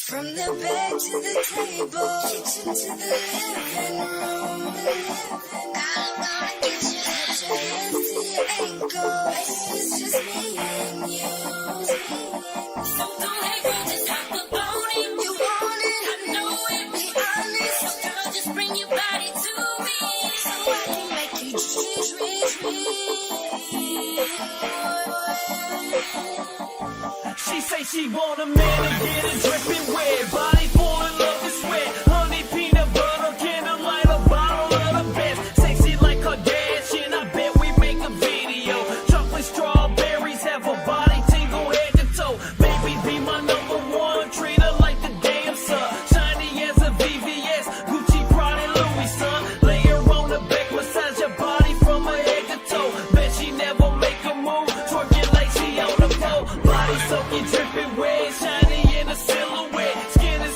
From the bed to the table, kitchen to the living room. I'm gonna get you, put your hands to your ankles. It's just me and you. So don't hate me, just hop up on it. You want it, I know it. Be honest, so girl, just bring your body to me, so I can make you She say she want a man to get it dripping wet, body full of love and sweat, honey peanut butter, candlelight, a bottle of the best, sexy like Kardashian, I bet we make a video, chocolate strawberries have a body tingle head to toe, baby be my number one, treat her like the damn sun, shiny as a VVS, Gucci, Prada, Louis, son, lay her on the back, massage your body from her head to toe, bet she never make a move, twerking like she on the pole, body soaking, dripping wet, shiny in a silhouette, skin is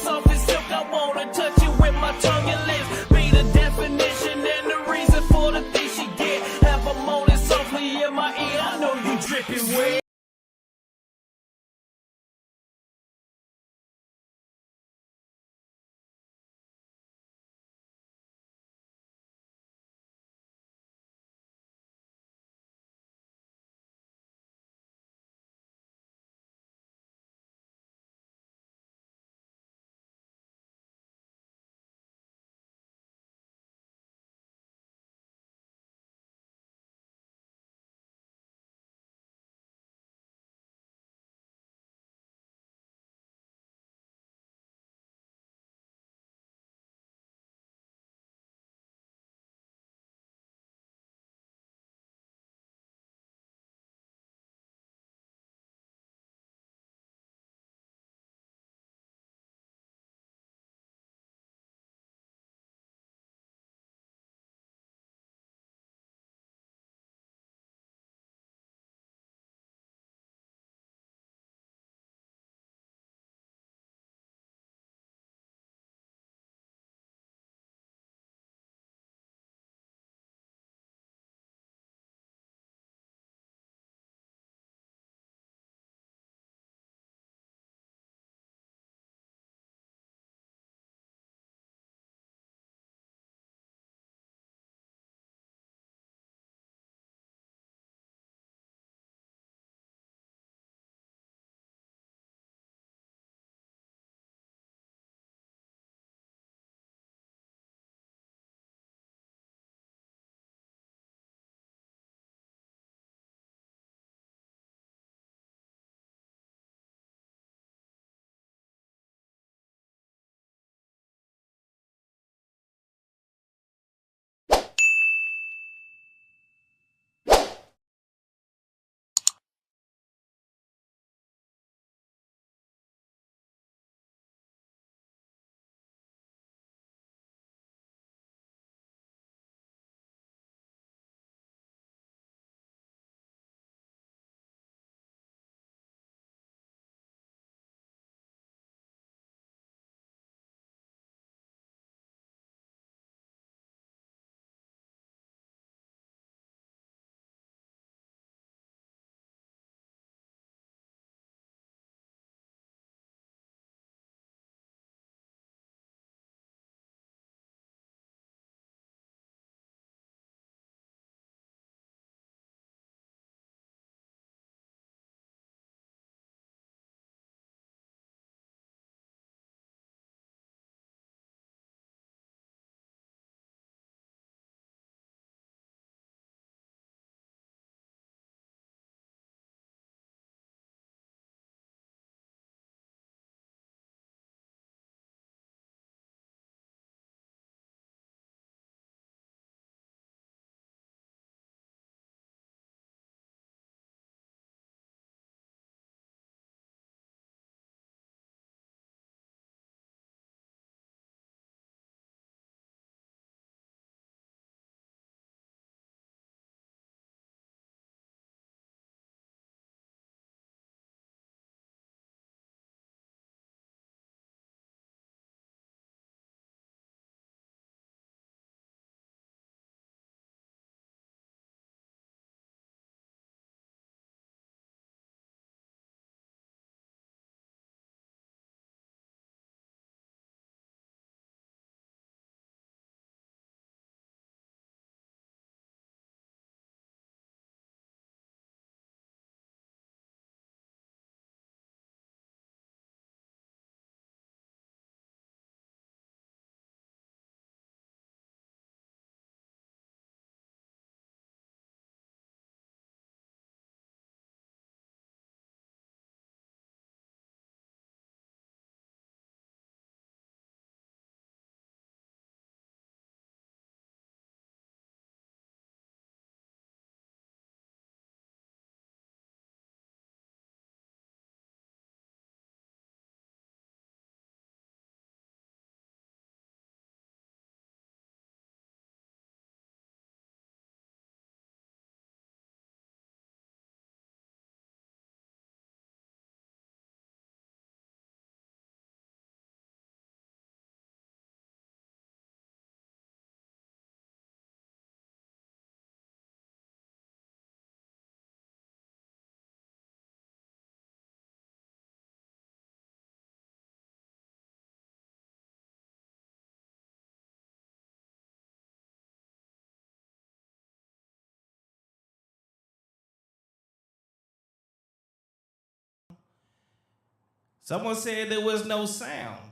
Someone said there was no sound.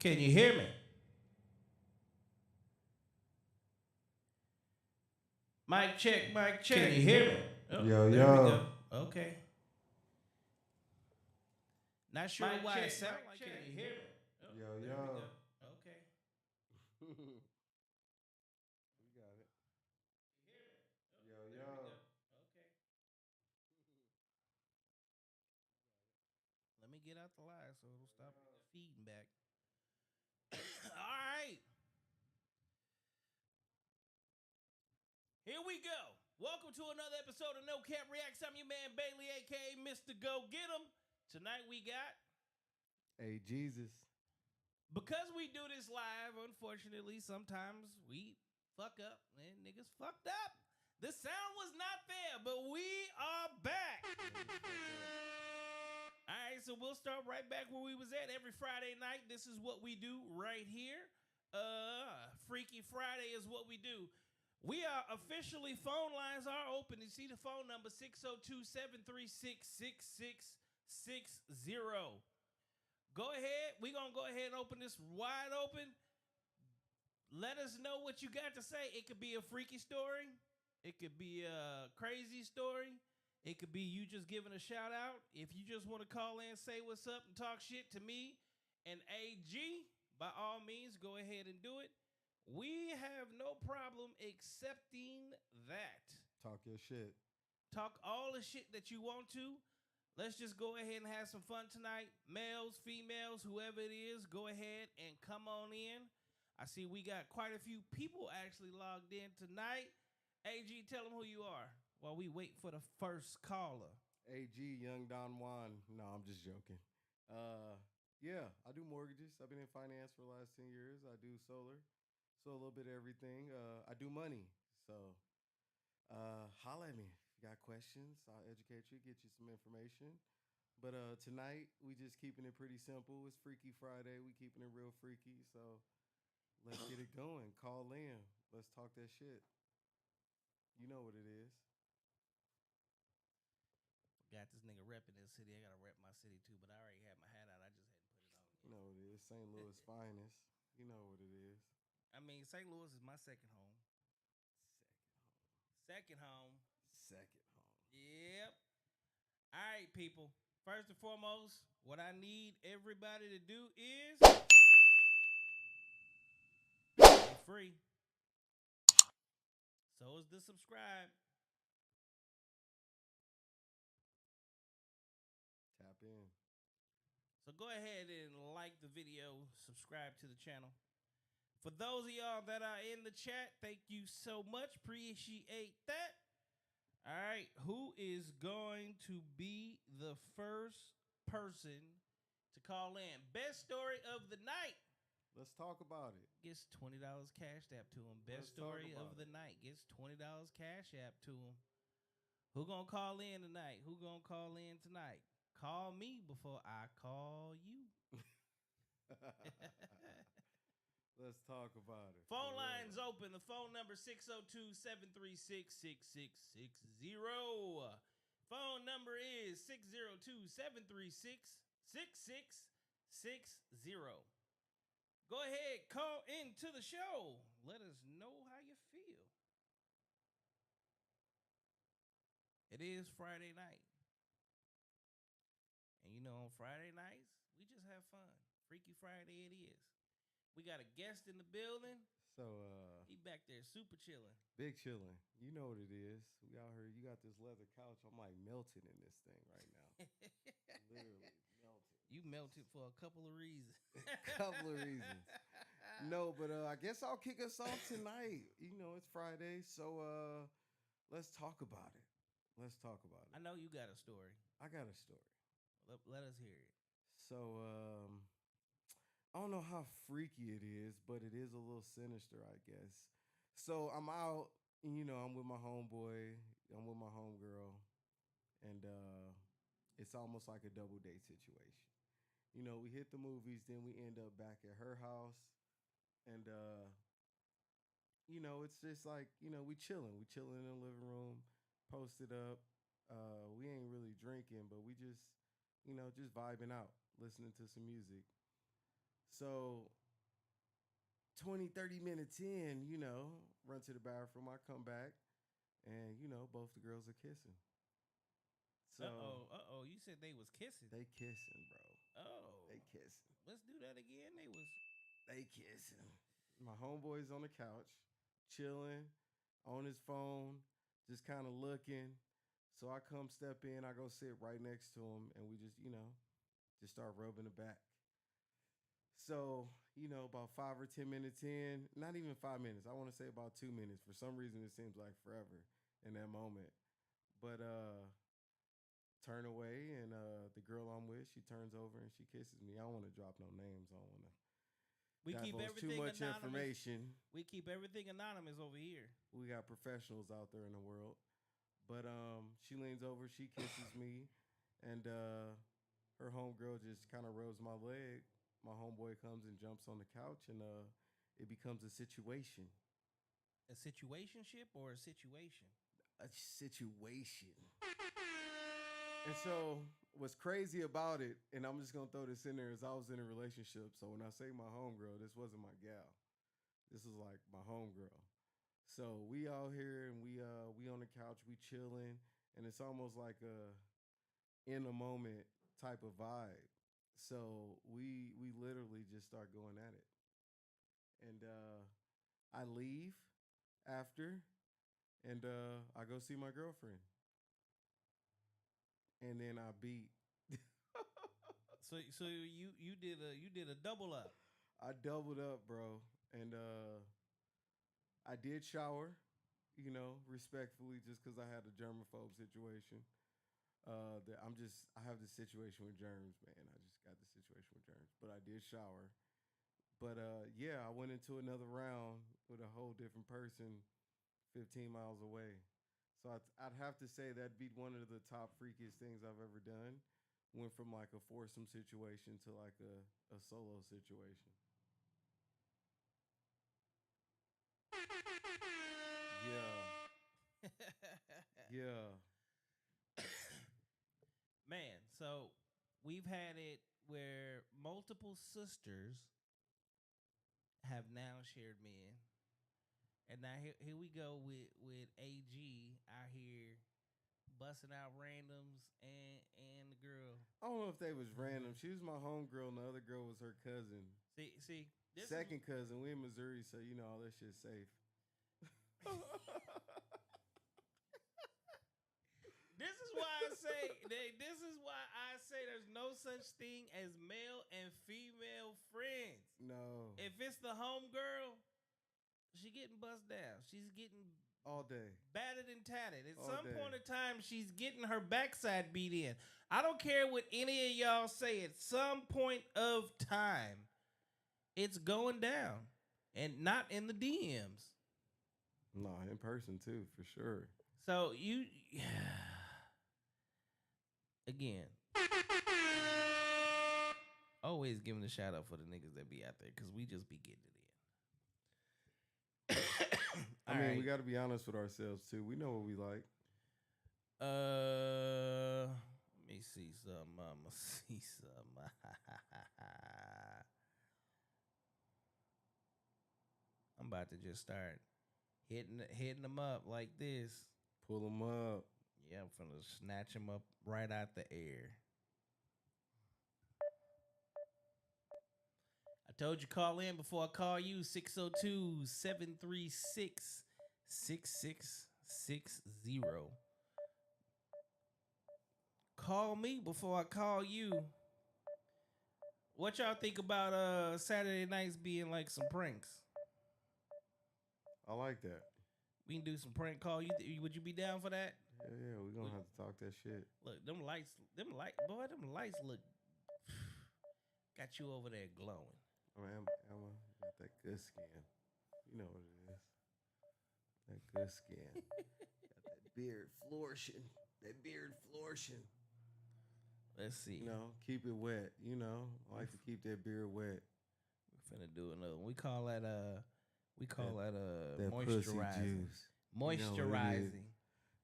Can you hear me? Mic check, mic check. Can you hear me? Oh, Yo, there yo. we go. Okay. Not sure Mic why check, it sounds mic like. check. Can you hear me? Oh, Yo, there yo. we go. Okay. We got it. Yo, There yo. we go. Okay. Let me get out the live so it'll stop feeding back. All right. Here we go. Welcome to another episode of No Cap Reacts. I'm your man Bailey, aka Mr. Go Get 'em. Tonight we got, Hey, Jesus. because we do this live, unfortunately, sometimes we fuck up and niggas fucked up. The sound was not there, but we are back. All right, so we'll start right back where we was at every Friday night. This is what we do right here. Freaky Friday is what we do. We are officially, phone lines are open. You see the phone number 602-736-6660. Go ahead. We're going to go ahead and open this wide open. Let us know what you got to say. It could be a freaky story. It could be a crazy story. It could be you just giving a shout out. If you just want to call in, say what's up, and talk shit to me and AG, by all means, go ahead and do it. We have no problem accepting that. Talk your shit. Talk all the shit that you want to. Let's just go ahead and have some fun tonight. Males, females, whoever it is, go ahead and come on in. I see we got quite a few people actually logged in tonight. AG, tell them who you are while we wait for the first caller. AG, Young Don Juan. No, I'm just joking. Yeah, I do mortgages. I've been in finance for the last 10 years. I do solar. So a little bit of everything. I do money. So holla at me. If you got questions, I'll educate you, get you some information. But tonight, we just keeping it pretty simple. It's Freaky Friday. We keeping it real freaky. So let's get it going. Call in. Let's talk that shit. You know what it is. Got this nigga repping this city. I gotta rep my city too, but I already had my hat out. I just hadn't put it on yet. You know what it is. St. Louis finest. You know what it is. I mean, St. Louis is my second home. Second home. Second home. Yep. All right, people. First and foremost, what I need everybody to do is be free. So is the subscribe. Tap in. So go ahead and like the video, subscribe to the channel. For those of y'all that are in the chat, thank you so much. Appreciate that. All right, who is going to be the first person to call in? Best story of the night Let's talk about it. gets $20 Cash App to him. Best Let's talk story of about the night gets $20 Cash App to him. Who gonna call in tonight? Who gonna call in tonight? Call me before I call you. Let's talk about it. Phone For lines real. open. The phone number 602-736-6660. Phone number is 602-736-6660. Go ahead, call into the show. Let us know how you feel. It is Friday night. And you know, on Friday nights, we just have fun. Freaky Friday it is. We got a guest in the building. So He back there, super chilling. Big chilling. You know what it is. We out here. You got this leather couch. I'm like melting in this thing right now. Literally melting. You melted for a couple of reasons. Couple of reasons. No, but I guess I'll kick us off tonight. You know, it's Friday, so let's talk about it. Let's talk about it. I know you got a story. I got a story. Let us hear it. So I don't know how freaky it is, but it is a little sinister, I guess. So I'm out, you know, I'm with my homeboy, I'm with my homegirl, and it's almost like a double date situation. You know, we hit the movies, then we end up back at her house, and you know, it's just like, you know, we chilling in the living room, posted up. We ain't really drinking, but we just, you know, just vibing out, listening to some music. So 20, 30 minutes in, you know, run to the bathroom, I come back, and, you know, both the girls are kissing. So you said they was kissing. they kissing, bro. Oh. They kissing. Let's do that again. They kissing. My homeboy's on the couch, chilling, on his phone, just kind of looking. So I come step in, I go sit right next to him, and we just, you know, just start rubbing the back. So, you know, about 5 or 10 minutes in, not even 5 minutes, I want to say about 2 minutes. For some reason, it seems like forever in that moment. But turn away, and the girl I'm with, she turns over and she kisses me. I don't want to drop no names. I don't want to We keep divulge everything too much anonymous. information. We keep everything anonymous over here. We got professionals out there in the world. But she leans over, she kisses me, and her homegirl just kind of rubs my leg. My homeboy comes and jumps on the couch, and it becomes a situation. A situationship or a situation? A situation. And so what's crazy about it, and I'm just going to throw this in there, is I was in a relationship. So when I say my homegirl, this wasn't my gal. This was like my homegirl. So we out here, and we on the couch, we chilling, and it's almost like a in a moment type of vibe. So we literally just start going at it. And I leave after, and I go see my girlfriend. And then I beat. So you did a double up. I doubled up, bro. And I did shower, you know, respectfully, just because I had a germaphobe situation. I have this situation with germs, man. I just got this situation with germs, but I did shower. But yeah, I went into another round with a whole different person, 15 miles away. So I'd have to say that'd be one of the top freakiest things I've ever done. Went from like a foursome situation to like a solo situation. Yeah. Yeah. Man, so we've had it where multiple sisters have now shared men. And now here we go with AG out here busting out randoms and the girl. I don't know if they was random. She was my homegirl, and the other girl was her cousin. See, this Second cousin. We in Missouri, so you know all that shit's safe. This is why I say there's no such thing as male and female friends. No. If it's the homegirl, she getting bust down. She's getting All day. battered and tatted. At All some day. point in time, she's getting her backside beat in. I don't care what any of y'all say. At some point of time, it's going down, and not in the DMs. No, in person too, for sure. So you, again, always giving a shout out for the niggas that be out there, because we just be getting it in. I mean, we got to be honest with ourselves too. We know what we like. Let me see some. I'ma see some. I'm about to just start hitting them up like this. Pull them up. Yeah, I'm finna snatch them up right out the air. I Told you call in before I call you. 602-736-6660. Call me before I call you. What y'all think about Saturday nights being like some pranks? I like that. We can do some prank call. Would you be down for that? Yeah, we're gonna have to talk that shit. Look, them lights look got you over there glowing. I mean, Emma got that good skin. You know what it is. That good skin. Got that beard flourishing. Let's see. You know, keep it wet. You know, I like to keep that beard wet. We're finna do another one. We call that that moisturizing. Moisturizing.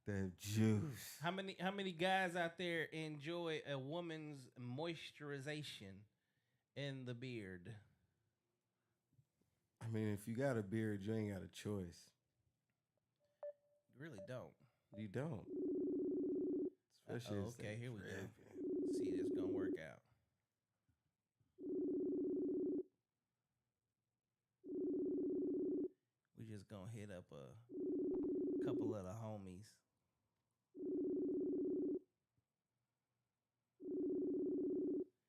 That juice. How many guys out there enjoy a woman's moisturization in the beard? I mean, if you got a beard, you ain't got a choice. You really don't. You don't. Especially okay, here we go. See this gonna work out. We just gonna hit up a couple of the homies.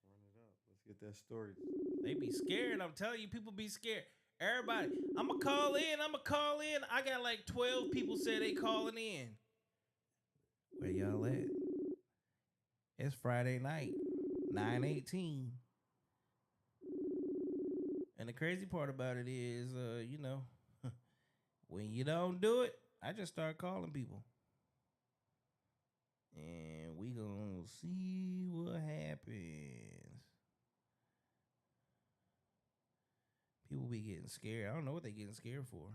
Run it up. Let's get that story. They be scared. I'm telling you, people be scared. Everybody, I'ma call in. I got like 12 people say they calling in. Where y'all at? It's Friday night, 9:18. And the crazy part about it is, when you don't do it, I just start calling people. And we gonna see what happens. People be getting scared. I don't know what they getting scared for.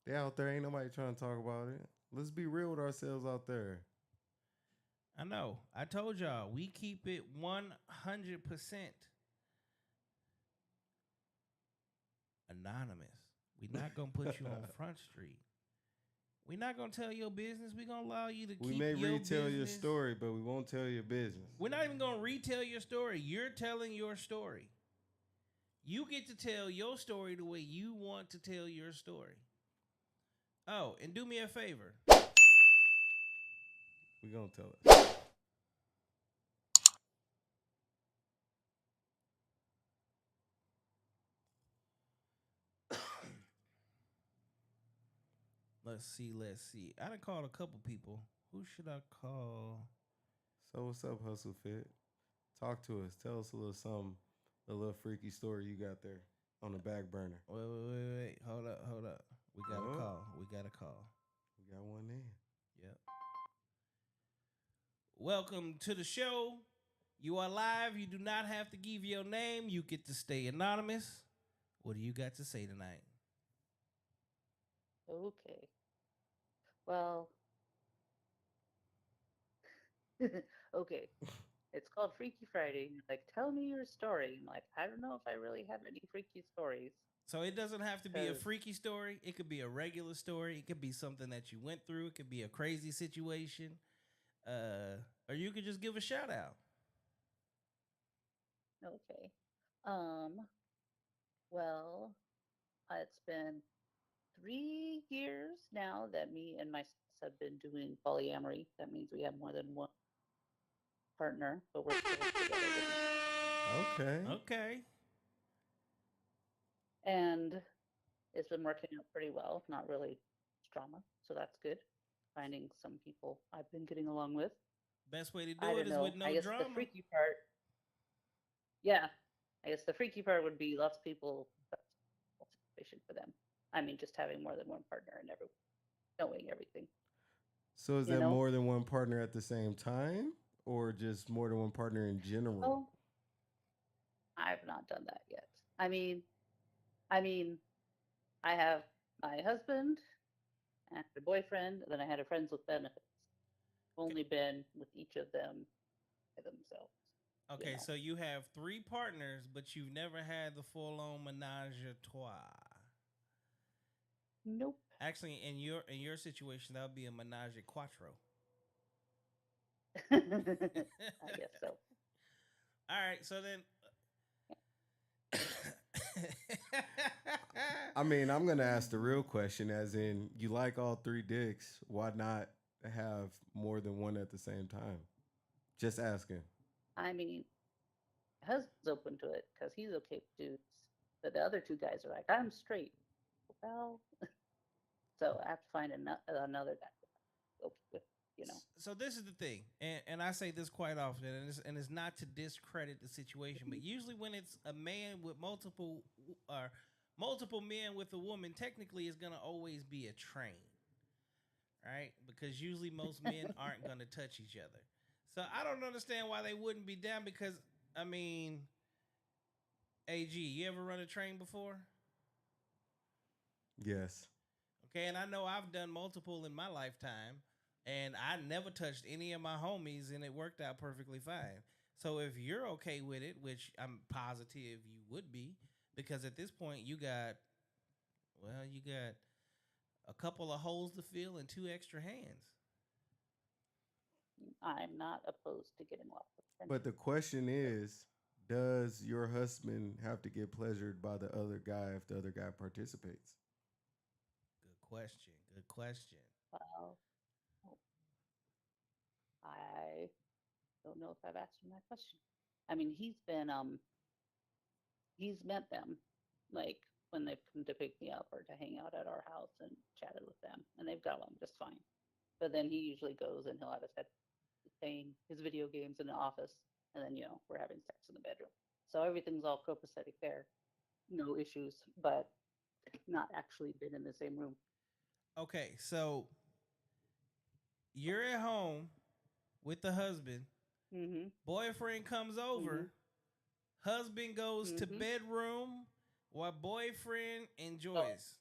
They out there, ain't nobody trying to talk about it. Let's be real with ourselves out there. I know. I told y'all, we keep it 100% anonymous. We're not going to put you on Front Street. We're not going to tell your business. We're going to allow you to keep your business. We may retell your story, but we won't tell your business. We're not even going to retell your story. You're telling your story. You get to tell your story the way you want to tell your story. Oh, and do me a favor. We're going to tell it. Let's see. I done called a couple people. Who should I call? So what's up, Hustle Fit? Talk to us. Tell us a little something, a little freaky story you got there on the back burner. Wait. Hold up. We got a call. We got one in. Yep. Welcome to the show. You are live. You do not have to give your name. You get to stay anonymous. What do you got to say tonight? Okay. Well, okay. It's called Freaky Friday. You're like, tell me your story. I'm like, I don't know if I really have any freaky stories. So it doesn't have to be a freaky story. It could be a regular story. It could be something that you went through. It could be a crazy situation. Or you could just give a shout out. Okay. Well, it's been 3 years now that me and my spouse have been doing polyamory. That means we have more than one partner, but we're still together. Okay. And it's been working out pretty well. Not really drama, so that's good. Finding some people I've been getting along with. Best way to do it is with no I guess drama. The freaky part, yeah. I guess the freaky part would be lots of people. Situation for them. I mean, just having more than one partner and knowing everything. So is that more than one partner at the same time, or just more than one partner in general? Oh, I've not done that yet. I mean, I have my husband and a boyfriend, and then I had a friends with benefits. Only been with each of them by themselves. Okay, so you have 3 partners, but you've never had the full-on menage a trois. Nope. Actually, in your situation, that would be a menage a quattro. I guess so. All right, so then I mean, I'm gonna ask the real question, as in, you like all three dicks? Why not have more than one at the same time? Just asking. I mean, my husband's open to it because he's okay with dudes, but the other two guys are like, I'm straight. Well, so I have to find another guy okay with, you know. So this is the thing, and I say this quite often, and it's not to discredit the situation, but usually when it's a man with multiple men with a woman, technically it's gonna always be a train, right? Because usually most men aren't gonna touch each other. So I don't understand why they wouldn't be down. Because I mean, AG, you ever run a train before? Yes. Okay, and I know I've done multiple in my lifetime, and I never touched any of my homies, and it worked out perfectly fine. So if you're okay with it, which I'm positive you would be, because at this point you got a couple of holes to fill and two extra hands. I'm not opposed to getting lost with But the question is, does your husband have to get pleasured by the other guy if the other guy participates? Good question. Good question. Well, I don't know if I've asked him that question. I mean, he's met them, like when they've come to pick me up or to hang out at our house and chatted with them, and they've got along just fine. But then he usually goes and he'll have his head playing his video games in the office, and then we're having sex in the bedroom. So everything's all copacetic there, no issues, but not actually been in the same room. Okay, so you're at home with the husband. Mm-hmm. Boyfriend comes over. Mm-hmm. Husband goes to Mm-hmm. bedroom while boyfriend Oh, enjoys.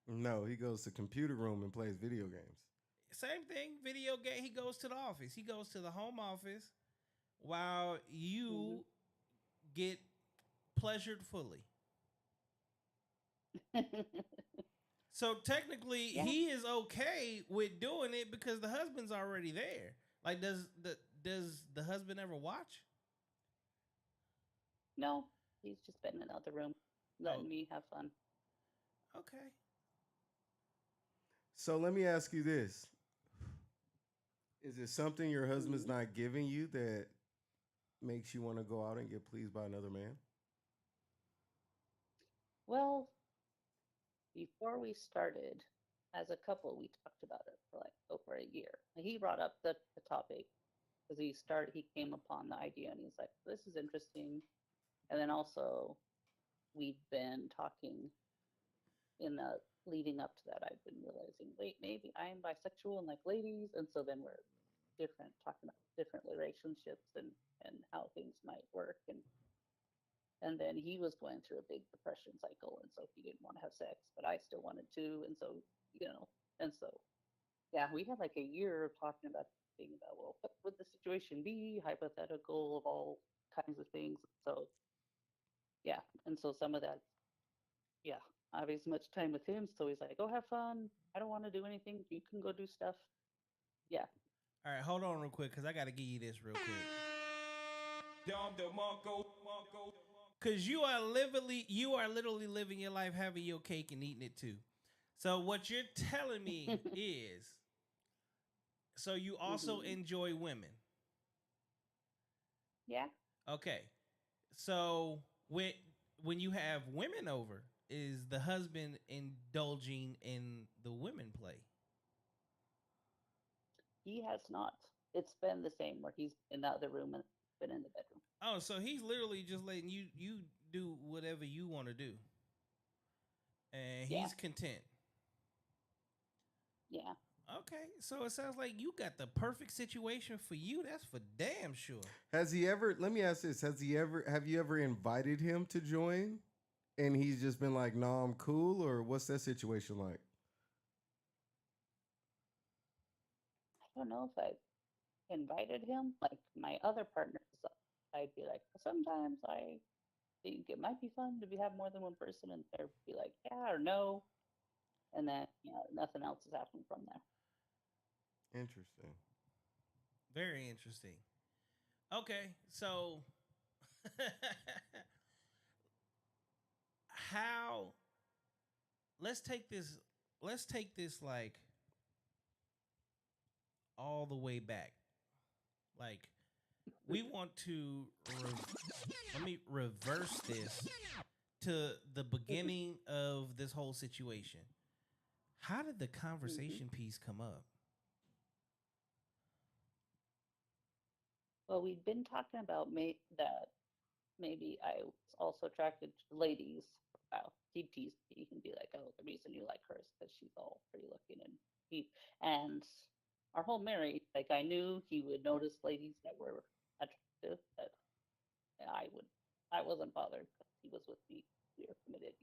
No, he goes to computer room and plays video games. Same thing. Video game. He goes to the office. He goes to the home office while mm-hmm. you get pleasured fully. So technically, Yeah. he is okay with doing it because the husband's already there. Like, does the husband ever watch? No, he's just been in another room, Oh, letting me have fun. okay. So let me ask you this. Is it something your husband's Mm. not giving you that makes you want to go out and get pleased by another man? Well, before we started, as a couple, we talked about it for like over a year. He brought up the topic because he came upon the idea and he's like, this is interesting. And then also, we'd been talking in the leading up to that, I've been realizing, wait, maybe I am bisexual and like ladies. And so then we're talking about different relationships and how things might work. And then he was going through a big depression cycle. And so he didn't want to have sex, but I still wanted to. And so, and so, yeah, we had like a year of talking about being about, well, what would the situation be? Hypothetical of all kinds of things. So, yeah. And so some of that, yeah, I have as much time with him. So he's like, go have fun. I don't want to do anything. You can go do stuff. Yeah. All right, hold on real quick because I got to give you this real quick. Because you are literally living your life, having your cake and eating it too. So what you're telling me is, so you also Mhm. enjoy women. Yeah. Okay. So when you have women over, is the husband indulging in the women play? He has not. It's been the same where he's in the other room and been in the bedroom. Oh, so he's literally just letting you do whatever you want to do, and Yeah. he's content. Yeah. Okay, so it sounds like you got the perfect situation for you. That's for damn sure. Has he ever, let me ask this, have you ever invited him to join and he's just been like, no, I'm cool? Or what's that situation like? I don't know if I've invited him. Like my other partners, I'd be like, sometimes I think it might be fun to have more than one person, and they'd be like, yeah or no, and then nothing else is happening from there. Interesting. Very interesting. Okay, so how let's take this like all the way back. Like we want to let me reverse this to the beginning of this whole situation. How did the conversation piece come up? Well, we'd been talking about that maybe I was also attracted to ladies. Wow, he'd tease me and be like, "Oh, the reason you like her is because she's all pretty looking." And our whole marriage, like I knew he would notice ladies that were attractive, but I would, I wasn't bothered because he was with me. We were committed.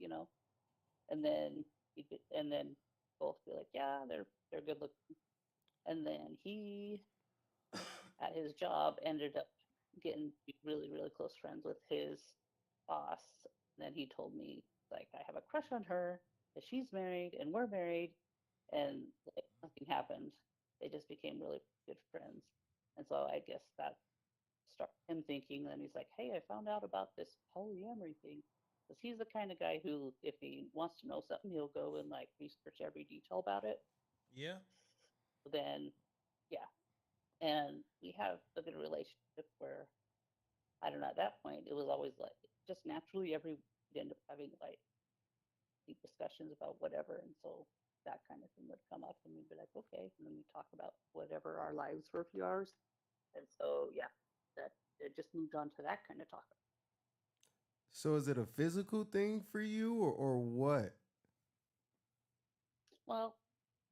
And then and then both be like, "Yeah, they're good looking." And then he at his job ended up getting really, really close friends with his boss. And then he told me, like, I have a crush on her, that she's married and we're married. And like, nothing happened. They just became really good friends. And so I guess that started him thinking. Then he's like, "Hey, I found out about this polyamory thing." Because he's the kind of guy who, if he wants to know something, he'll go and like research every detail about it. Yeah. Then, yeah, and we have a good relationship where I don't know. At that point, it was always like just naturally every we'd end up having like deep discussions about whatever, and so that kind of thing would come up, and we'd be like, okay, and then we talk about whatever our lives for a few hours, and so yeah, that it just moved on to that kind of talk. So is it a physical thing for you or what? Well,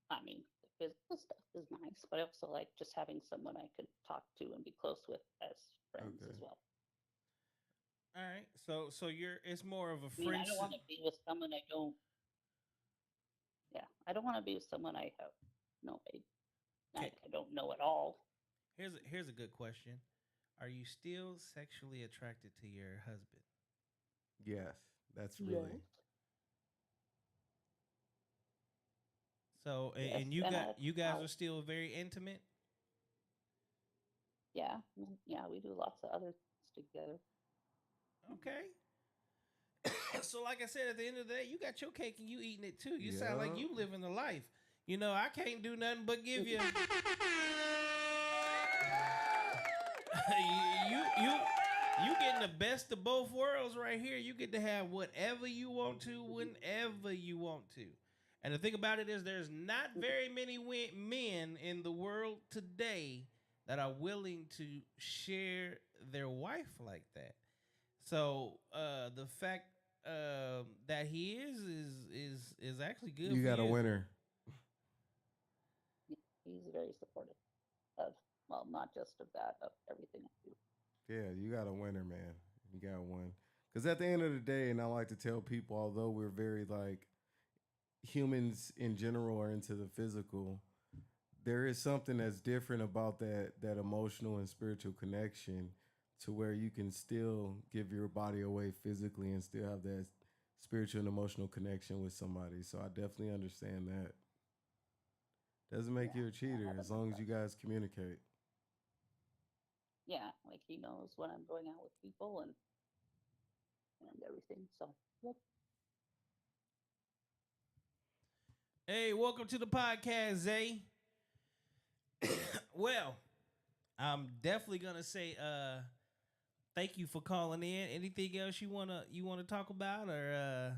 I mean, the physical stuff is nice, but I also like just having someone I could talk to and be close with as friends Okay. as well. All right. So you're it's more of a I mean, I friend. don't want to be with someone I don't. Yeah, I don't want to be with someone I have no Okay. like I don't know at all. Here's a good question. Are you still sexually attracted to your husband? Yes, that's really. Yes. So Yes, and and you guys I are still very intimate. yeah, yeah, we do lots of other things together. Mhm. Okay. So like I said, at the end of the day, you got your cake and you eating it too. You sound like Yeah. you living the life. You know, I can't do nothing but give you you you getting the best of both worlds right here. You get to have whatever you want to, whenever you want to. And the thing about it is, there's not very many men in the world today that are willing to share their wife like that. So the fact that he is actually good You for got a you. winner. He's very supportive of, well, not just of that, of everything I do. Yeah, you got a winner, man. You got one. Because at the end of the day, and I like to tell people, although we're very like humans in general are into the physical, there is something that's different about that emotional and spiritual connection to where you can still give your body away physically and still have that spiritual and emotional connection with somebody. So I definitely understand that. Doesn't make Yeah, you a I cheater have as a long as you guys communicate. yeah, like he knows when I'm going out with people and everything. So yep. Hey, welcome to the podcast, Zay. Well, I'm definitely gonna say thank you for calling in. Anything else you wanna talk about, or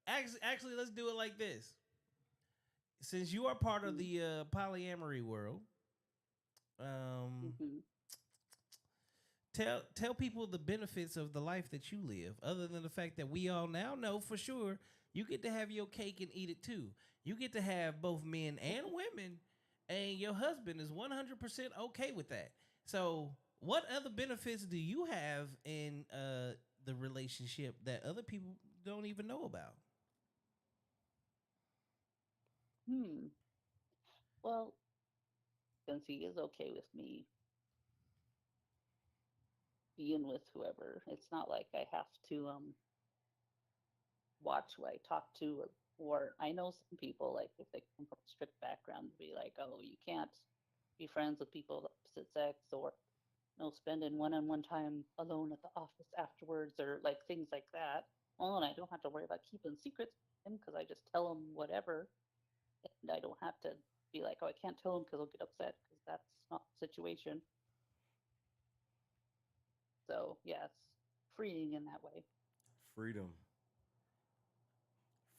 actually let's do it like this. Since you are part of the polyamory world, um, Mm-hmm. tell people the benefits of the life that you live, other than the fact that we all now know for sure you get to have your cake and eat it too. You get to have both men and women, and your husband is 100% okay with that. So, what other benefits do you have in the relationship that other people don't even know about? Hmm. Well, since he is okay with me being with whoever, it's not like I have to watch who I talk to, or I know some people, like if they come from a strict background, be like, oh, you can't be friends with people of the opposite sex, or no spending one-on-one time alone at the office afterwards, or like things like that. Well, and I don't have to worry about keeping secrets because I just tell him whatever, and I don't have to be like, oh, I can't tell him because he'll get upset because that's not the situation. So yeah, it's freeing in that way. Freedom.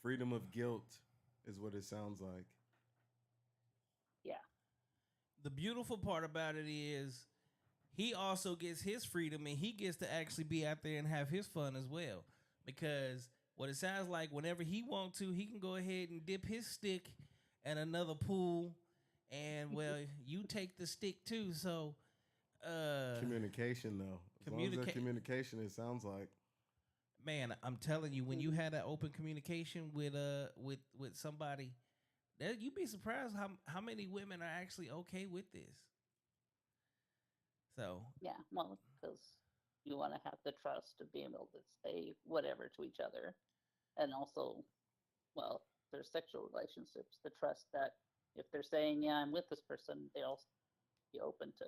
Freedom of guilt is what it sounds like. Yeah. The beautiful part about it is he also gets his freedom and he gets to actually be out there and have his fun as well. Because what it sounds like, whenever he wants to, he can go ahead and dip his stick at another pool, and well, you take the stick too. So, Communication, though. As long as there's communication, it sounds like. man, I'm telling you, when you had that open communication with somebody, that you'd be surprised how many women are actually okay with this. So, Yeah. Well, because you want to have the trust of being able to say whatever to each other, and also, well, there's sexual relationships, the trust that if they're saying, yeah, I'm with this person, they also be open to,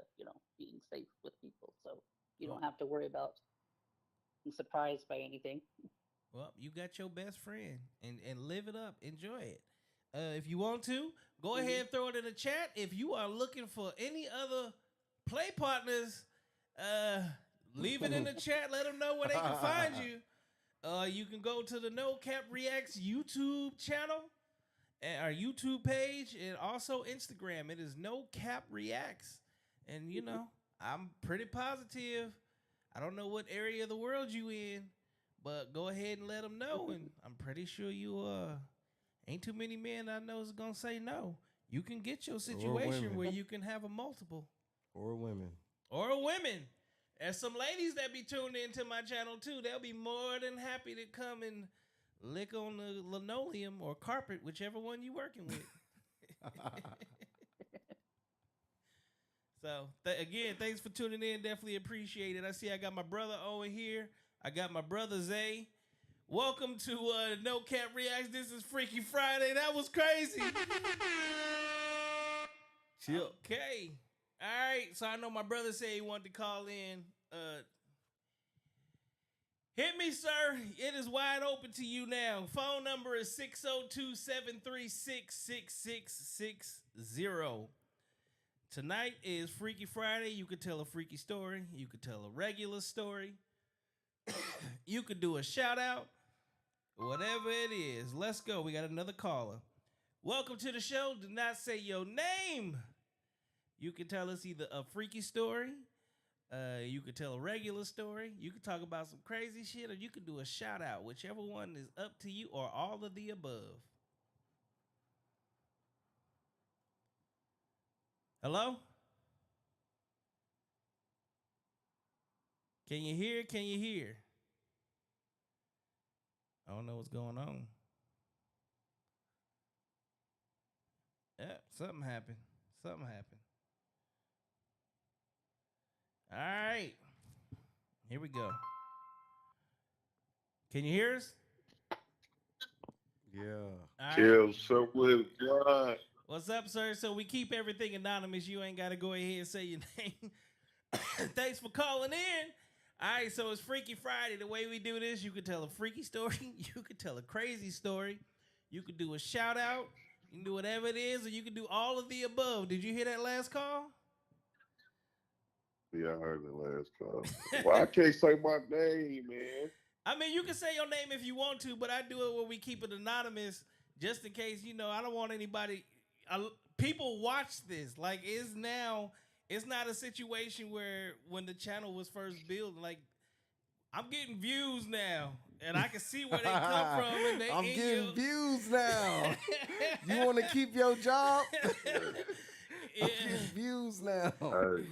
being safe with people. So you well, don't have to worry about being surprised by anything. well, you got your best friend, and live it up, enjoy it. If you want to, go ahead and throw it in the chat. If you are looking for any other play partners, uh, leave it in the chat. Let them know where they can find you. You can go to the No Cap Reacts YouTube channel and our YouTube page, and also Instagram. It is No Cap Reacts, and I'm pretty positive. I don't know what area of the world you in, but go ahead and let them know. And I'm pretty sure you ain't too many men I know is gonna say no. You can get your situation where you can have a multiple. Or women. Or women. There's some ladies that be tuned into my channel too. They'll be more than happy to come and lick on the linoleum or carpet, whichever one you working with. So again, thanks for tuning in. Definitely appreciate it. I see I got my brother Owen here. I got my brother Zay. Welcome to No Cap Reacts. This is Freaky Friday. That was crazy. Chill. Okay. All right. So I know my brother said he wanted to call in. Hit me, sir. It is wide open to you now. Phone number is 602-736-6660. Tonight is Freaky Friday. You could tell a freaky story. You could tell a regular story. You could do a shout out. Whatever it is. Let's go. We got another caller. Welcome to the show. Do not say your name. You can tell us either a freaky story. You could tell a regular story. You could talk about some crazy shit, or you could do a shout out. Whichever one is up to you, or all of the above. Hello? Can you hear? Can you hear? I don't know what's going on. Yeah, something happened. Something happened. All right. Here we go. Can you hear us? Yeah. All right. Kill so with God. What's up, sir? So we keep everything anonymous. You ain't got to go ahead and say your name. Thanks for calling in. All right, so it's Freaky Friday. The way we do this, you could tell a freaky story. You could tell a crazy story. You could do a shout out. You can do whatever it is, or you can do all of the above. Did you hear that last call? Yeah, I heard the last call. Well, I can't say my name, man. I mean, you can say your name if you want to, but I do it where we keep it anonymous just in case, I don't want anybody. People watch this. Like, it's not a situation where when the channel was first built, like, I'm getting views now, and I can see where they come from. And I'm getting views now. You want to keep your job? I'm getting views now. Hey,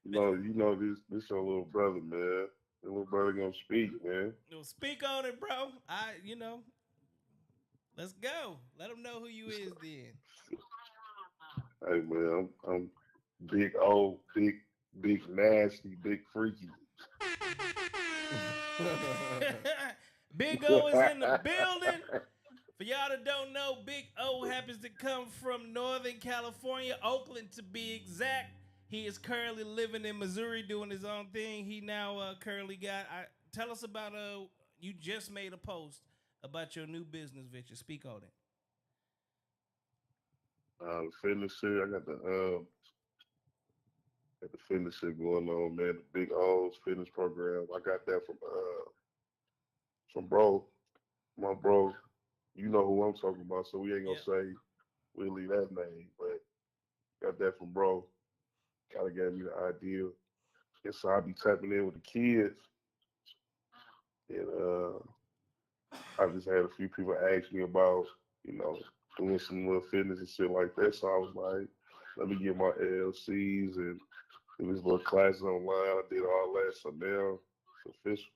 you know this your little brother, man. Your little brother gonna speak, man. Speak on it, bro. Let's go. Let them know who you is then. Hey, man, I'm big old, big nasty, big freaky. Big O is in the building. For y'all that don't know, Big O happens to come from Northern California, Oakland to be exact. He is currently living in Missouri doing his own thing. He now currently got. Tell us about you just made a post about your new business venture. Speak on it. The fitness shit. I got the fitness shit going on, man. The big O's fitness program. I got that from bro, my bro. You know who I'm talking about, so we ain't gonna Yep. say we'll leave that name, but got that from bro. Kind of gave me the idea. And so I be tapping in with the kids, and I just had a few people ask me about, you know, doing some little fitness and shit like that. So I was like, let me get my LLCs and do these little classes online. I did all that, so now it's official.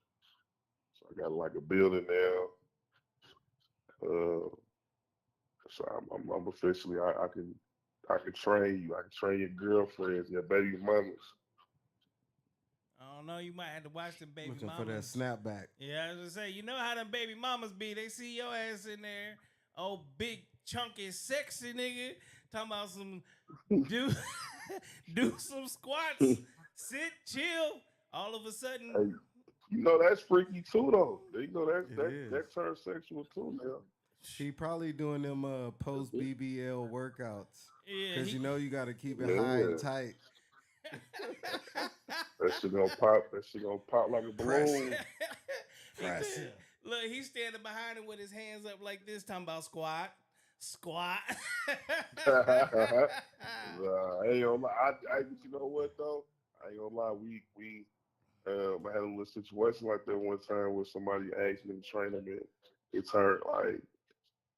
So I got like a building now. Uh, so I'm officially I can train you. I can train your girlfriends, your baby mamas. I don't know. You might have to watch them baby Looking for that mamas. snapback. Yeah, I was gonna say, you know how them baby mamas be. They see your ass in there, oh big chunky sexy nigga, talking about some do do some squats, Hey, sit, chill. All of a sudden, you know that's freaky too, though. You know that It that is. that turns sexual too now. He probably doing them post BBL workouts. yeah, Cause he you know you gotta keep it high and Yeah, tight. that shit gonna pop. That shit gonna pop like a Press balloon. it. he Press it. look, he's standing behind him with his hands up like this, talking about squat, squat. I ain't gonna lie. But you know what though? I ain't gonna lie. I had a little situation like that one time where somebody asked me to train them, and it turned like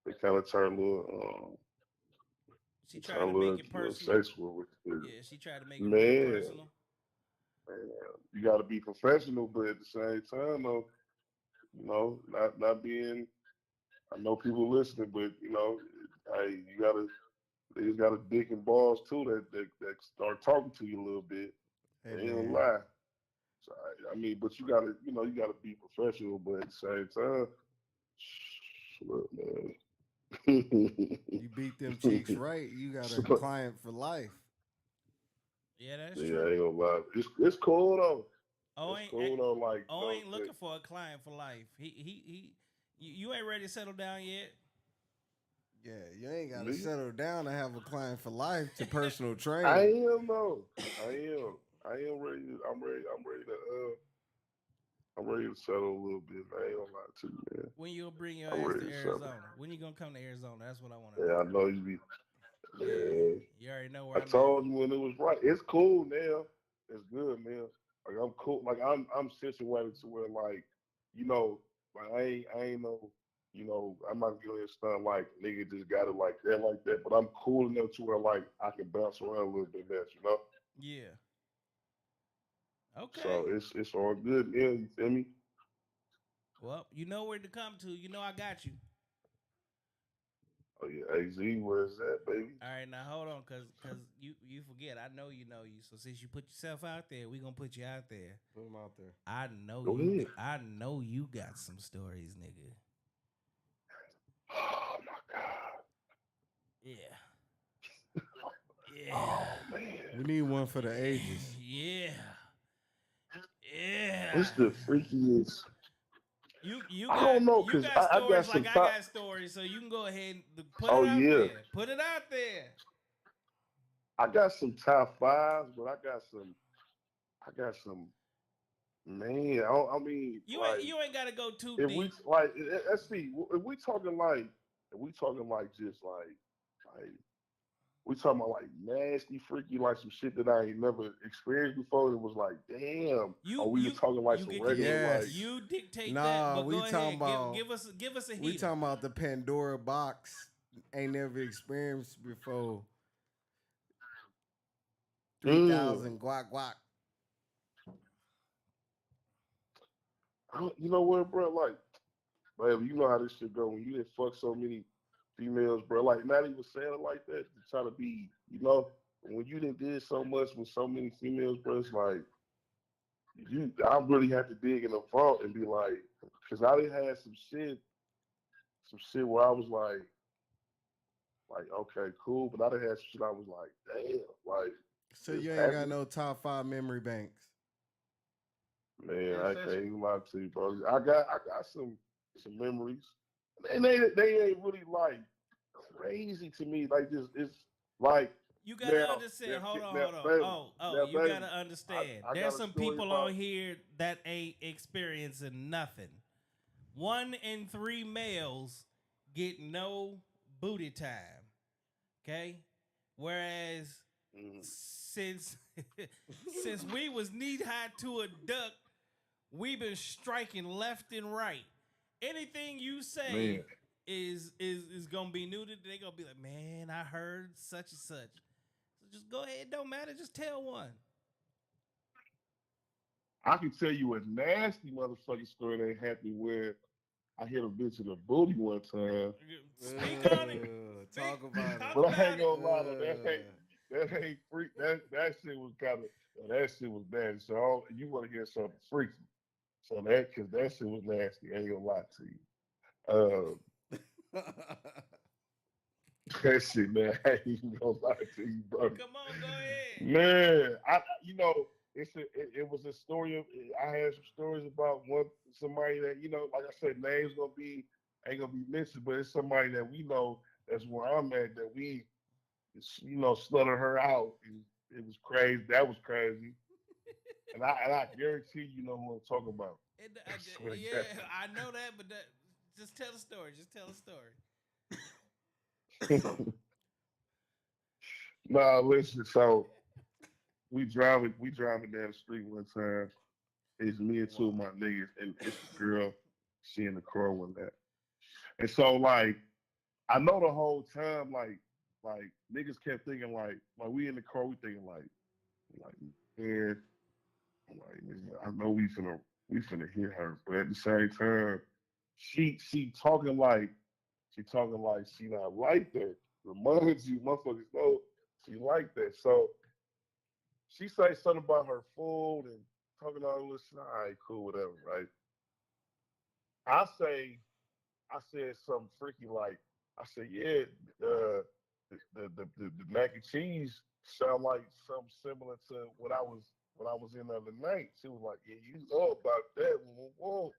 it kind of turned a little, She it tried turned to a make little, it little personal. sexual with it. Yeah, she tried to make it real Man, personal. man, you got to be professional, but at the same time, though, not being. I know people listening, but hey, they just got a dick and balls too that start talking to you a little bit. Hey They ain't gonna man. lie. So I mean, but you gotta be professional, but at the same time, look, man. You beat them cheeks right, you got a So, client for life. Yeah, that's yeah, I true. ain't gonna lie. It's cool though. Oh It's ain't cool though. Like, ain't looking for a client for life. You ain't ready to settle down yet. Yeah, you ain't gotta me, settle down to have a client for life to personal I trainer. am though. I am. I am ready. I'm ready. I'm ready to. I'm ready to settle a little bit. Man. I ain't gonna lie to you, man. When you'll bring your I'm ass ready to to settle. Arizona? When you gonna come to Arizona? That's what I want to Yeah, know. I know you be. Yeah, Man, you already know where I I'm at. told you when it was right. It's cool now. It's good, man. Like I'm cool. Like I'm situated to where like, you know, like I ain't no, I'm not gonna stunt like nigga just got it like that. But I'm cool enough to where like I can bounce around a little bit better. Yeah. Okay. So it's all good, man. You feel me? Well, you know where to come to. You know I got you. Oh yeah, AZ, where's that, baby? All right, now hold on, cause you forget. I know you. So since you put yourself out there, we gonna put you out there. Put them out there. Go ahead. I know you got some stories, nigga. Oh my God. Yeah. Oh Yeah. man. We need one for the ages. Yeah. Yeah. What's the freakiest? I Got don't know, cause I got stories like some I top. got stories, so you can go ahead and put it Oh out yeah, there. Put it out there. I got some top fives, but I got some. Man, I mean, like You ain't gotta go too if we deep. like, let's see, if we talking like just like we talking about like nasty, freaky, like some shit that I ain't never experienced before. It was like, damn. Or we just talking like You some get to regular, like, Yes. you dictate that, Nah, but we go talking ahead. about Give us a we heater. talking about the Pandora box. Ain't never experienced before. mm, 3,000 guac guac. you know what, bro? Like, baby, you know how this shit go when you didn't fuck so many females, bro. Like, not even saying it like that to try to be, when you didn't did so much with so many females, bro. It's like I really had to dig in the vault and be like, because I done had some shit where I was like, okay, cool, but I done had some shit I was like, damn, like So this you ain't got happened. no top 5 memory banks. Man, Yeah, I Session. can't even lie to you, bro. I got some memories, and they ain't really like crazy to me. Like this, it's like You gotta now, understand. Hold on, now, hold on. baby, Oh, now, you baby. gotta understand. I There's got a some story people about. on here that ain't experiencing nothing. 1 in 3 males get no booty time. Okay, whereas Mm, since since we was knee high to a duck, we've been striking left and right. Anything you say man, is gonna be new to. They gonna be like, man, I heard such and such. So just go ahead. It don't matter. Just tell one. I can tell you a nasty motherfucking story that happened where I hit a bitch in the booty one time. Speak on it. Speak. Talk about it. Talk But I ain't about it. gonna lie though, that ain't freak. That shit was kind of that shit was bad. So you want to hear something freaky? So because that shit was nasty. I ain't gonna lie to you. That shit, man. I ain't even gonna lie to you, bro. Come on, go ahead. Man, it was a story of I had some stories about somebody that like I said, names gonna be ain't gonna be mentioned, but it's somebody that we know that's where I'm at that we sluttered her out. And it was crazy. That was crazy. And I guarantee you know who I'm talking about. I swear Yeah, to I know that, but just tell a story. Just tell a story. God. Nah, listen. So we driving down the street one time. It's me and two of Wow. my niggas, and it's the girl. She in the car with that. And so like I know the whole time like niggas kept thinking like we in the car we thinking like man like nigga, I know we finna hit her, but at the same time she talking like she not like that. Reminds you motherfuckers know she like that. So she say something about her food and talking all this shit. All right, cool, whatever, right? I say I said something freaky like I said, yeah, uh, the mac and cheese sound like something similar to what I was in the other night. She was like, yeah, you know about that. Whoa, whoa.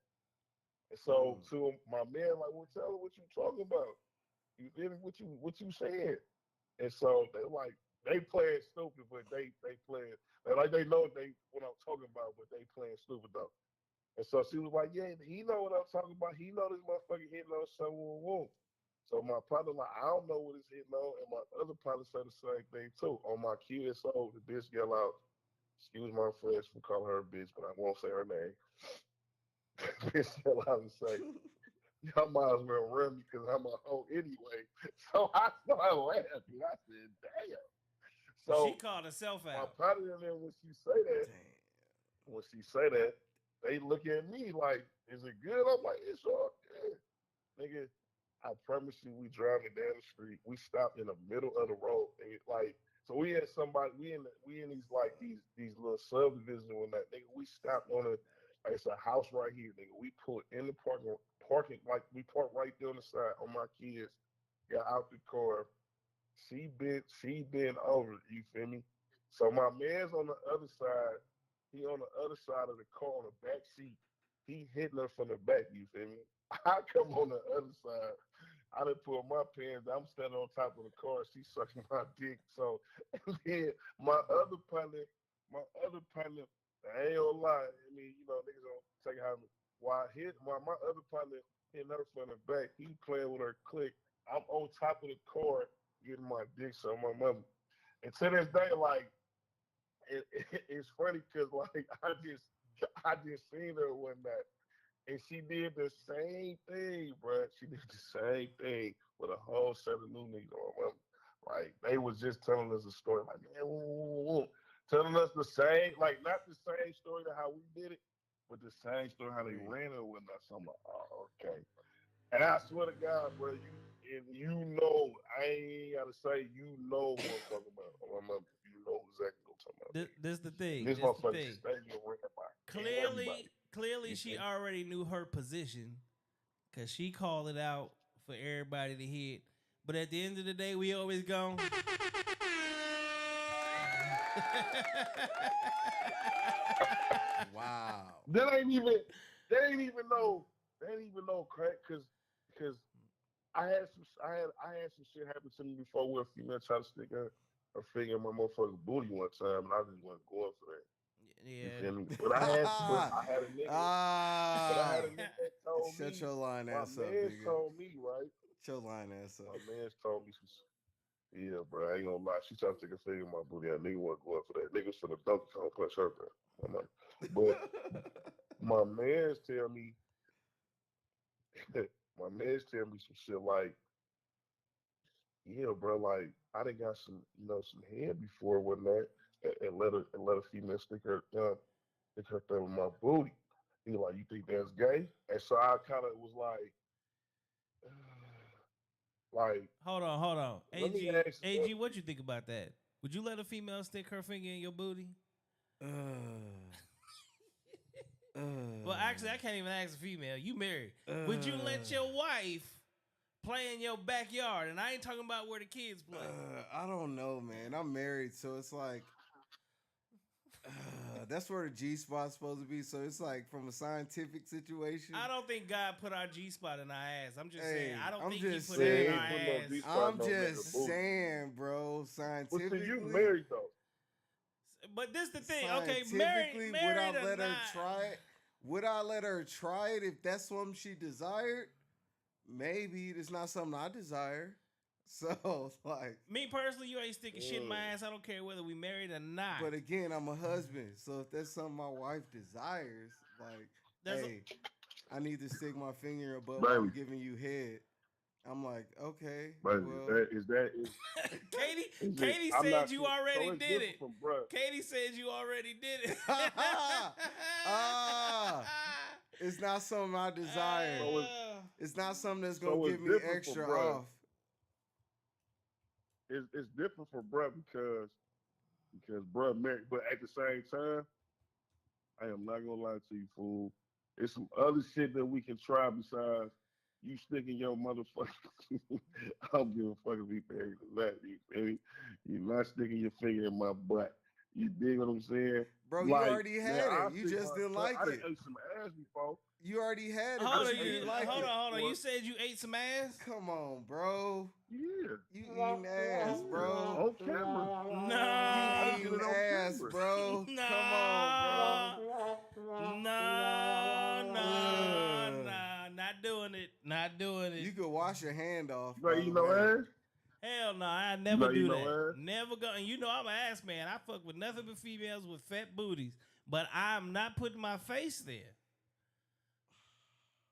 And so Mm. to my man, like, well, tell her what you talking about. You did what you said. And so they playing stupid, but they playing like they know they what I'm talking about, but they playing stupid though. And so she was like, yeah, he know what I'm talking about. He know this motherfucker hitting on someone. So my partner like, I don't know what it's hitting on, and my other partner said the same thing too. On my QSO, the bitch yell out, excuse my French for calling her a bitch, but I won't say her name. Bitch yell out and say, y'all might as well run me because I'm a hoe anyway. So I started laughing. I said, damn. She So called herself my out. partner then Damn. when she say that, they look at me like, is it good? I'm like, it's all good. Nigga, I promise you, we driving down the street. We stopped in the middle of the road. And like, so we had somebody. We in these like these little subdivisions and whatnot. Nigga, we stopped on a. Like, it's a house right here, nigga. We pulled in the parking like we parked right there on the side. On my kids, got out the car. She been over. You feel me? So my man's on the other side. He on the other side of the car on the back seat. He hitting her from the back. You feel me? I come on the other side. I done pull my pants. I'm standing on top of the car. She sucking my dick. So and then my other partner, I ain't gonna lie. I mean, niggas don't take how while my other partner hitting her from the back, he playing with her click. I'm on top of the car getting my dick so my mother. And to this day, like it's funny because like I just seen her one night and she did the same thing, bro. She did the same thing with a whole set of new niggas on them. Like they was just telling us a story, like man, woo, woo, woo. Telling us the same, like not the same story to how we did it, but the same story how they Agreed. ran it with us. I'm like, oh, okay. And I swear to God, bro, I ain't gotta say, who I'm talking about. Oh, my mother, you know exactly what I'm talking about, nigga. This the thing. This This the motherfucker thing. stadium ran by Clearly, everybody. clearly, You she feel already knew her position because she called it out for everybody to hit. But at the end of the day, we always go. Wow. That ain't even no crack because I had some shit happen to me before where a female tried to stick her finger in my motherfucking booty one time, and I just wasn't going for that. You Yeah. feel me? But I had a nigga. But I Ah. had a nigga that told Shut me, your lying my ass up, man nigga. told me, right? Shut your lying ass My up. man told me some yeah, bro, I ain't gonna lie. She tried to stick her finger in my booty. That nigga wasn't going for that. Niggas finna Donkey Kong punch her, bro. I'm like, but my man's tell me, my man's tell me some shit like, yeah, bro, like I done got some, some head before, whatnot, and let a female stick her thumb in my booty. He like, you think that's gay? And so I kind of was like, like, Hold on. let me AG, ask you. AG, what you think about that? Would you let a female stick her finger in your booty? Uh, Well, actually, I can't even ask a female. You married. Would you let uh, your wife play in your backyard? And I ain't talking about where the kids play. I don't know, man. I'm married, so it's like that's where the G spot's supposed to be. So it's like from a scientific situation. I don't think God put our G spot in our ass. I'm just Hey, saying. I don't I'm think He just put it in saying. our Ain't put no ass. G-spot I'm no nigga just booty. saying, bro. But Scientifically, see, you married though. But this the thing. Okay, scientifically, would I married or let her not? try it? Would I let her try it if that's something she desired? Maybe it's not something I desire. So like, Me personally, you ain't sticking shit in my ass. I don't care whether we married or not. but again, I'm a husband, so if that's something my wife desires, like, There's a- hey, I need to stick my finger in your butt while I'm Baby, giving you head. I'm like, okay, baby, well, Katie, is it? Katie I'm said not you sure. So already it's did different it. from bruh. Katie said you already did it. it's not something I desire. So It's not something that's gonna so it's give me different for extra bruh. off. It's different for bruh because bruh married, but at the same time, I am not gonna lie to you, fool. It's some other shit that we can try besides you sticking your motherfucker. I don't give a fuck if we married or not. You feel me? You're not sticking your finger in my butt. You dig what I'm saying? Bro, you Like, already man, had I it. You stick just my didn't tongue. like I done it. ate some ass before. You already had it, I but Hold done you on, ate you didn't some like ass it. hold on. before. You said you ate some ass? Come on, bro. Yeah. You eating ass, bro. On camera. No. I done did Eating it on ass, camera. bro. No. Come on, bro. No. Ugh. Not doing it. Not doing it. You could wash your hand off, You by know the you know way. ass? Hell no, I You never know you do know that. ass? Never go. And you know I'm an ass man. I fuck with nothing but females with fat booties. But I'm not putting my face there.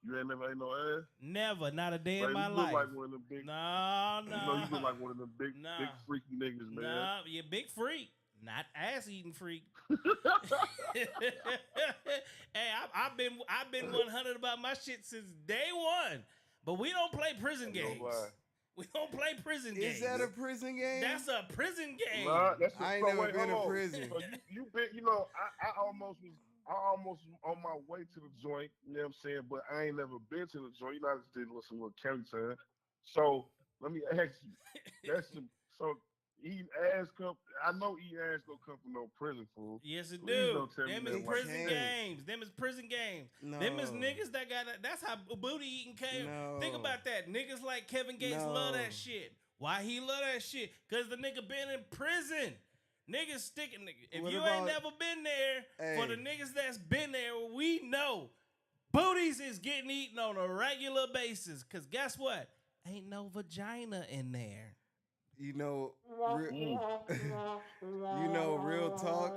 You ain't never ate no ass? Never. Not a day in Baby, my you look life. like one of them big. No, You know, you no. look like one of them big, No. big freaky niggas, man. No, you big freak. Not ass eating freak. Hey, I've been 100 about my shit since day one. But we don't play prison Ain't no games. lie. We don't play prison games. Is that a prison game? That's a prison game. Nah, that's I ain't so never wait, been hold in on. prison. So you been, I almost was on my way to the joint, you know what I'm saying? But I ain't never been to the joint. You know, I just did some little county time. So let me ask you, so eating ass come, I know eating ass don't come from no prison, fool. Yes, it Please do. don't tell me Them is nothing like prison that. games. Them is prison games. No. Them is niggas that got. That's how booty eating came. No. Think about that. Niggas like Kevin Gates love No. that shit. Why he love that shit? Cause the nigga been in prison. Niggas sticking. If What you about- ain't never been there, for the Hey. niggas that's been there, we know booties is getting eaten on a regular basis. Cause guess what? Ain't no vagina in there. You know, real talk.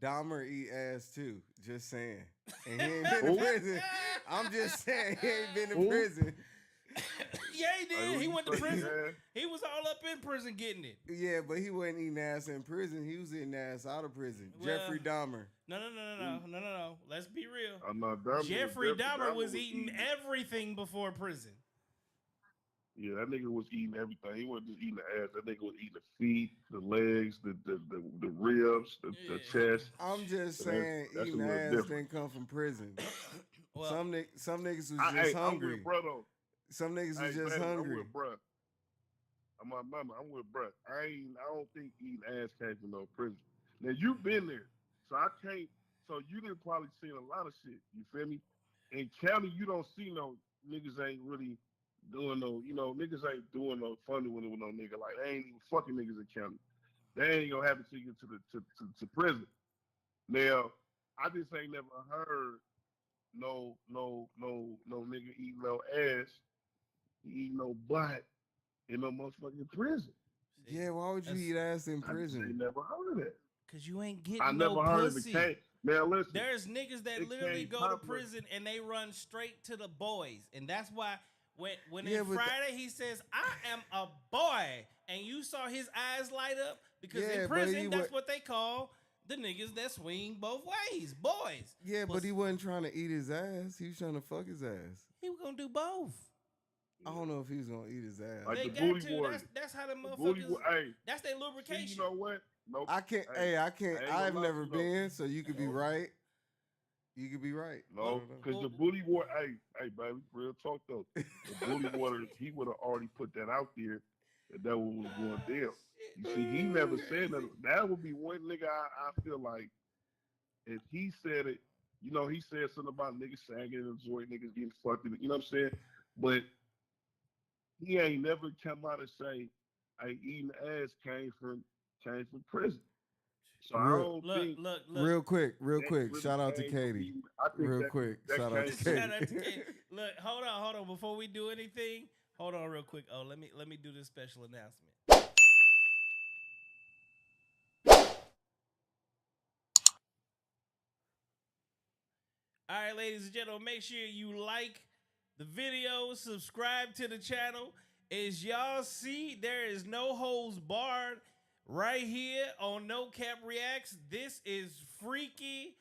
Dahmer eat ass too. Just saying. And he ain't been in Who? prison. I'm just saying he ain't been in Who? prison. Yeah, he did. Hey, He who went to you say prison. eat ass? He was all up in prison getting it. Yeah, but he wasn't eating ass in prison. He was eating ass out of prison. Well, Jeffrey Dahmer. No. Let's be real. I'm not Dahmer. Jeffrey Dahmer was was eating everything before prison. Yeah, that nigga was eating everything. He wasn't just eating the ass. That nigga was eating the feet, the legs, the ribs, the Yeah. chest. I'm just So that's- saying that's a eating little ass different. didn't come from prison. Well, some niggas was I'm just hungry. with bro though. Some niggas was Hey, just baby, hungry. I'm with bruh. I'm my mama. I'm with bruh. I don't think eating ass came from no prison. Now you've been there, so I can't. So you didn't probably seen a lot of shit. You feel me? In county, you don't see no niggas ain't really doing no. Niggas ain't doing no funny with no nigga. Like they ain't even fucking niggas in county. They ain't gonna happen to you to the to prison. Now, I just ain't never heard no nigga eat no ass, eat no butt in no motherfucking prison. See, Yeah, why would you that's eat ass in I just ain't prison? never heard of that. because you ain't I getting no never heard of it. pussy. Now listen, There's niggas that it literally came go to popular. prison and they run straight to the boys, and that's why when Yeah, in but Friday he says I am a boy, and you saw his eyes light up because Yeah, in but he prison that's wa- what they call the niggas that swing both ways, boys. Yeah, but Plus, he wasn't trying to eat his ass. He was trying to fuck his ass. he was gonna do both. I don't know if he was gonna eat his ass. Like They the got booty to. warrior. That's how the The booty motherfuckers. warrior. Hey, That's their see, lubrication. you know what? No, I can't. hey, Hey, I can't. I ain't gonna I've lie to never you though. been, so you could be No, right. You could be right. I no, don't know. because the booty warrior. Hey, baby, real talk though. The booty warrior, he would have already put that out there, that what was going down. You see, he never said that. That would be one nigga I feel like if he said it, he said something about niggas sagging and enjoying niggas getting fucked. You know what I'm saying? But he ain't never come out and say, "I eating ass came from prison." So I Real, don't Look, think look, look. real that quick. really Shout out to came from Katie. eating. I think Real that quick. that Shout out came to from Shout out to Katie. Kate. Look, hold on. Before we do anything, hold on real quick. Oh, let me do this special announcement. All right, ladies and gentlemen, make sure you like the video, subscribe to the channel. As y'all see, there is no holds barred right here on No Cap Reacts. This is Freaky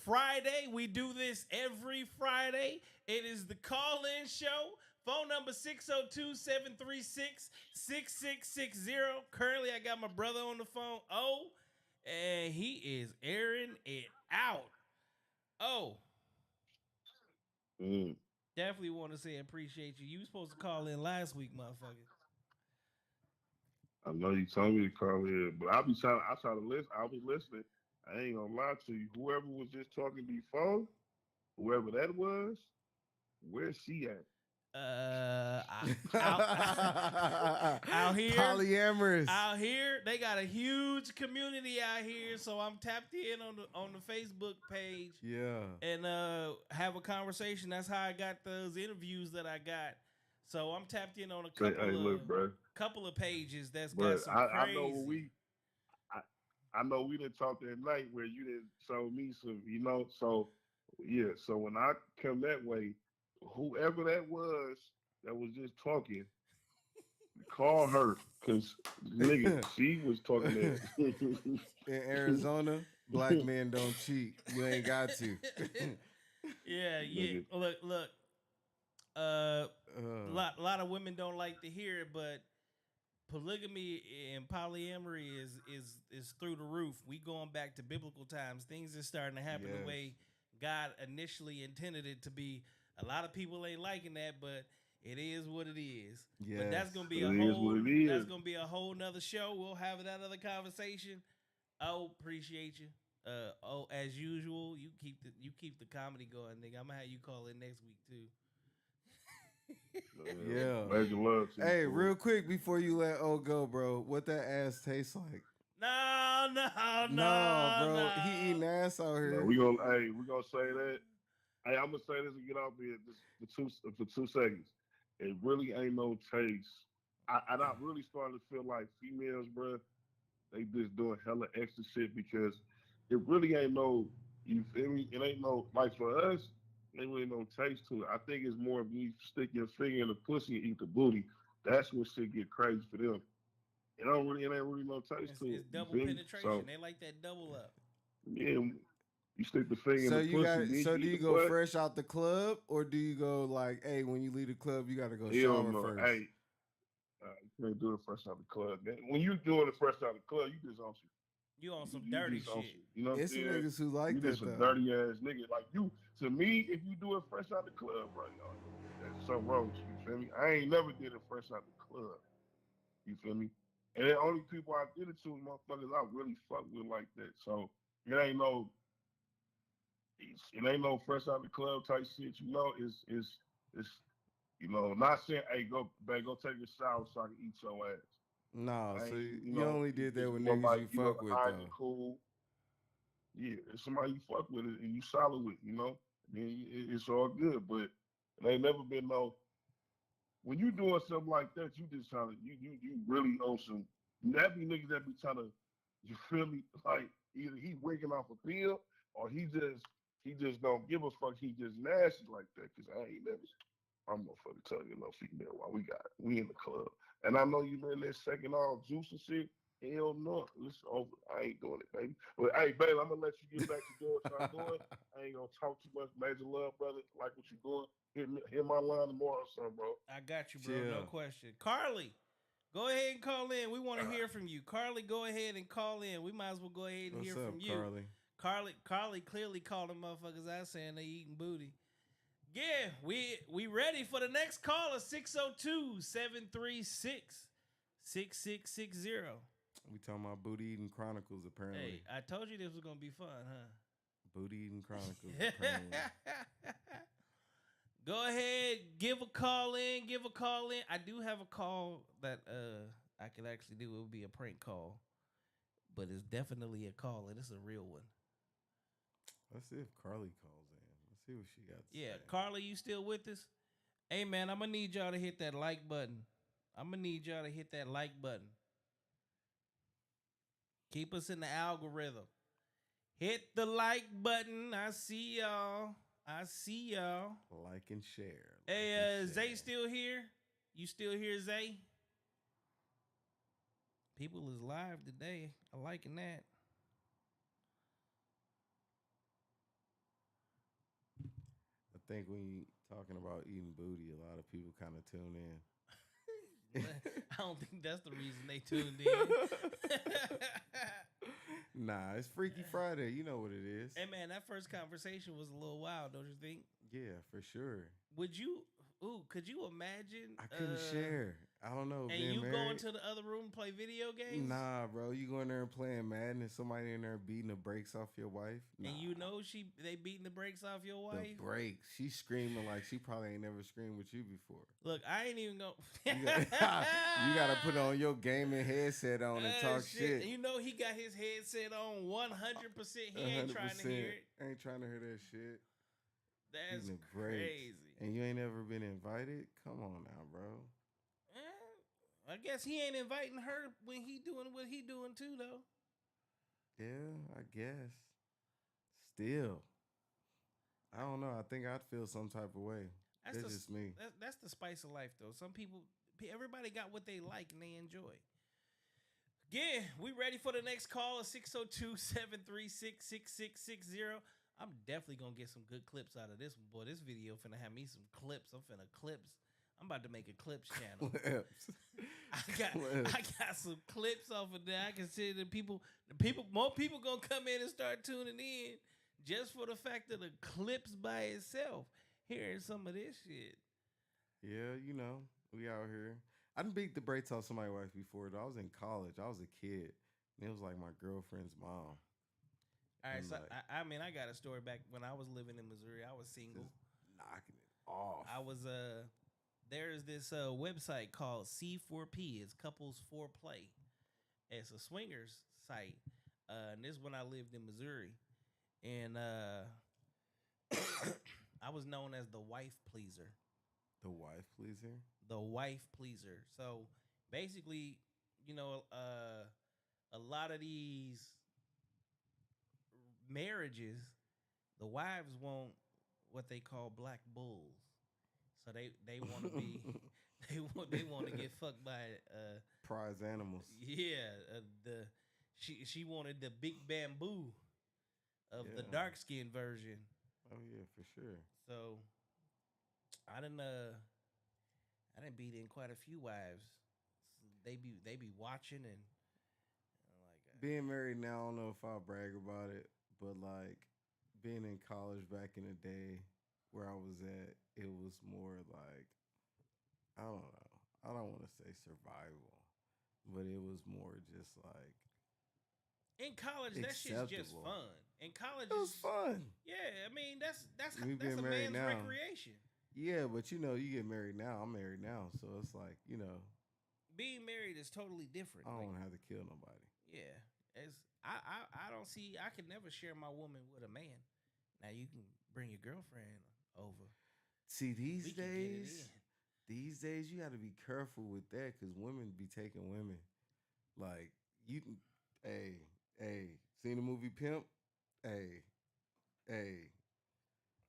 Friday. We do this every Friday. It is the call-in show. Phone number 602-736-6660. Currently, I got my brother on the phone, O, and he is airing it out. Oh, Mm. definitely want to say appreciate you. You were supposed to call in last week, motherfucker. I know you told me to call in, but I try to listen. I'll be listening. I ain't gonna lie to you. Whoever was just talking before, whoever that was, where's she at? Out, out here, Polyamorous. out here, they got a huge community out here. So I'm tapped in on the Facebook page Yeah. and have a conversation. That's how I got those interviews that I got. So I'm tapped in on a Say, hey, look, bro. couple of pages that's got But some I know crazy. I know we didn't talk that night where you didn't show me some, So yeah, so when I come that way, whoever that was just talking, call her, cause nigga, she was talking that. In Arizona, black men don't cheat. You ain't got to. Yeah. Nigga. Look. A lot of women don't like to hear it, but polygamy and polyamory is through the roof. We going back to biblical times. Things are starting to happen the Yes. way God initially intended it to be. A lot of people ain't liking that, but it is what it is. But that's Yes. gonna be It a is whole what it is. that's gonna be a whole nother show. We'll have that other conversation. Oh, appreciate you. As usual, you keep the comedy going, nigga. I'm gonna have you call in next week too. Yeah. Major love to you. Hey, fool. real quick before you let O go, bro, what that ass tastes like? No, Bro. He eating ass out here. No, we gonna say that. Hey, I'm gonna say this and get off here just for 2 seconds. It really ain't no taste. I'm really starting to feel like females, bro, they just doing hella extra shit because it really ain't no. You feel me? It ain't no like for us. Ain't really no taste to it. I think it's more of you stick your finger in the pussy and eat the booty. That's when shit get crazy for them. It ain't really no taste to it. It's You double feel me? penetration. So They like that double up. yeah, you stick the finger in So the you pussy. got Then so you do eat you the go butt. fresh out the club or do you go like, hey, when you leave the club, you gotta go Hell shower no. first? Hey, you can't do it fresh out the club. When you doing it fresh out the club, you just on some. You on some You dirty just on shit. some. You know what I'm It's some saying? niggas who like You that just a though. dirty ass nigga. Like you, to me, if you do it fresh out the club, bro, there's something wrong with you. You feel me? I ain't never did it fresh out the club. You feel me? And the only people I did it to, motherfuckers, I really fuck with like that. So it ain't no, it ain't no fresh out the club type shit. You know, it's not saying, hey, go, babe, go take a shower so I can eat your ass. No, I so ain't, you only did it's that with more niggas like, you fuck the with eyes though. are cool. Yeah, it's somebody you fuck with and you solid with, then it's all good. But it ain't never been no, when you doing something like that, you just trying to, you really on some, that be niggas that be trying to, you feel me? Like, either he waking off a pill or he just don't give a fuck. He just nasty like that. Cause I ain't never, I'm gonna fucking tell you no female while we in the club. And I know you been there second all juice and shit. Hell no. It's over. I ain't doing it, baby. But hey, babe, I'm gonna let you get back to doing what y'all doing. I ain't gonna talk too much. Major love, brother. Like what you doing. Hit my line tomorrow, son, bro. I got you, bro. No Chill. question. Carly, go ahead and call in. We want to hear from you. Carly, go ahead and call in. We might as well go ahead and What's hear up, from you. Carly? Carly clearly calling motherfuckers out saying they eating booty. Yeah, we ready for the next caller, 602-736-6660. We talking about Booty Eating Chronicles apparently. Hey, I told you this was gonna be fun, huh? Booty Eating Chronicles apparently. Go ahead, give a call in. I do have a call that I could actually do. It would be a prank call, but it's definitely a call, and it's a real one. Let's see if Carly calls in. Let's see what she got to Yeah, say. Carly, you still with us? Hey man, I'm gonna need y'all to hit that like button. Keep us in the algorithm. Hit the like button. I see y'all. Like and share. Hey, Zay still here? You still here, Zay? People is live today. I liking that. I think when you talking about eating booty, a lot of people kind of tune in. I don't think that's the reason they tuned in. Nah, it's Freaky Friday. You know what it is. Hey man, that first conversation was a little wild, don't you think? Yeah, for sure. Could you imagine? I couldn't share. I don't know. And being you married, go into the other room and play video games? Nah, bro. You go in there and playing Madden and somebody in there beating the brakes off your wife. Nah. And you know they beating the brakes off your wife? The brakes. She's screaming like she probably ain't never screamed with you before. Look, I ain't even go. You gotta put on your gaming headset on and talk shit. You know he got his headset on 100%. He ain't trying to hear it. Ain't trying to hear that shit. That's Beating the brakes. crazy. And you ain't ever been invited? Come on now, bro. I guess he ain't inviting her when he doing what he doing too, though. Yeah, I guess. Still, I don't know. I think I'd feel some type of way. That's just me. That's the spice of life, though. Some people, everybody got what they like and they enjoy. Yeah, we ready for the next call of 602-736-6660. I'm definitely gonna get some good clips out of this one, boy. This video finna have me some clips. I'm about to make a clips channel. I got some clips off of that. I consider more people gonna come in and start tuning in just for the fact of the clips by itself. Hearing some of this shit. Yeah, we out here. I done beat the brakes off somebody's wife before, though. I was in college. I was a kid. And it was like my girlfriend's mom. All right, so I got a story back when I was living in Missouri. I was single. Knocking it off. I was there's this website called C4P. It's Couples Foreplay. It's a swingers site. And this is when I lived in Missouri. And I was known as the wife pleaser. The wife pleaser? The wife pleaser. So basically, a lot of these marriages, the wives want what they call black bulls. So they want to be they want to get fucked by prize animals. Yeah, she wanted the big bamboo of the dark skinned version. Oh yeah, for sure. So I didn't beat in quite a few wives. They be watching and being married now, I don't know if I'll brag about it, but like being in college back in the day where I was at, it was more like, I don't know. I don't want to say survival, but it was more just like In college, that shit's just acceptable. fun. In college, It was fun. Yeah, I mean that's We that's being a married man's now. recreation. Yeah, but you know, you get married now. I'm married now, so it's like, you know, Being married is totally different. I Like, don't have to kill nobody. yeah, it's I don't see. I could never share my woman with a man. Now you can bring your girlfriend over. See, We can get it in. these days you got to be careful with that because women be taking women. Like you can, hey, seen the movie Pimp? Hey,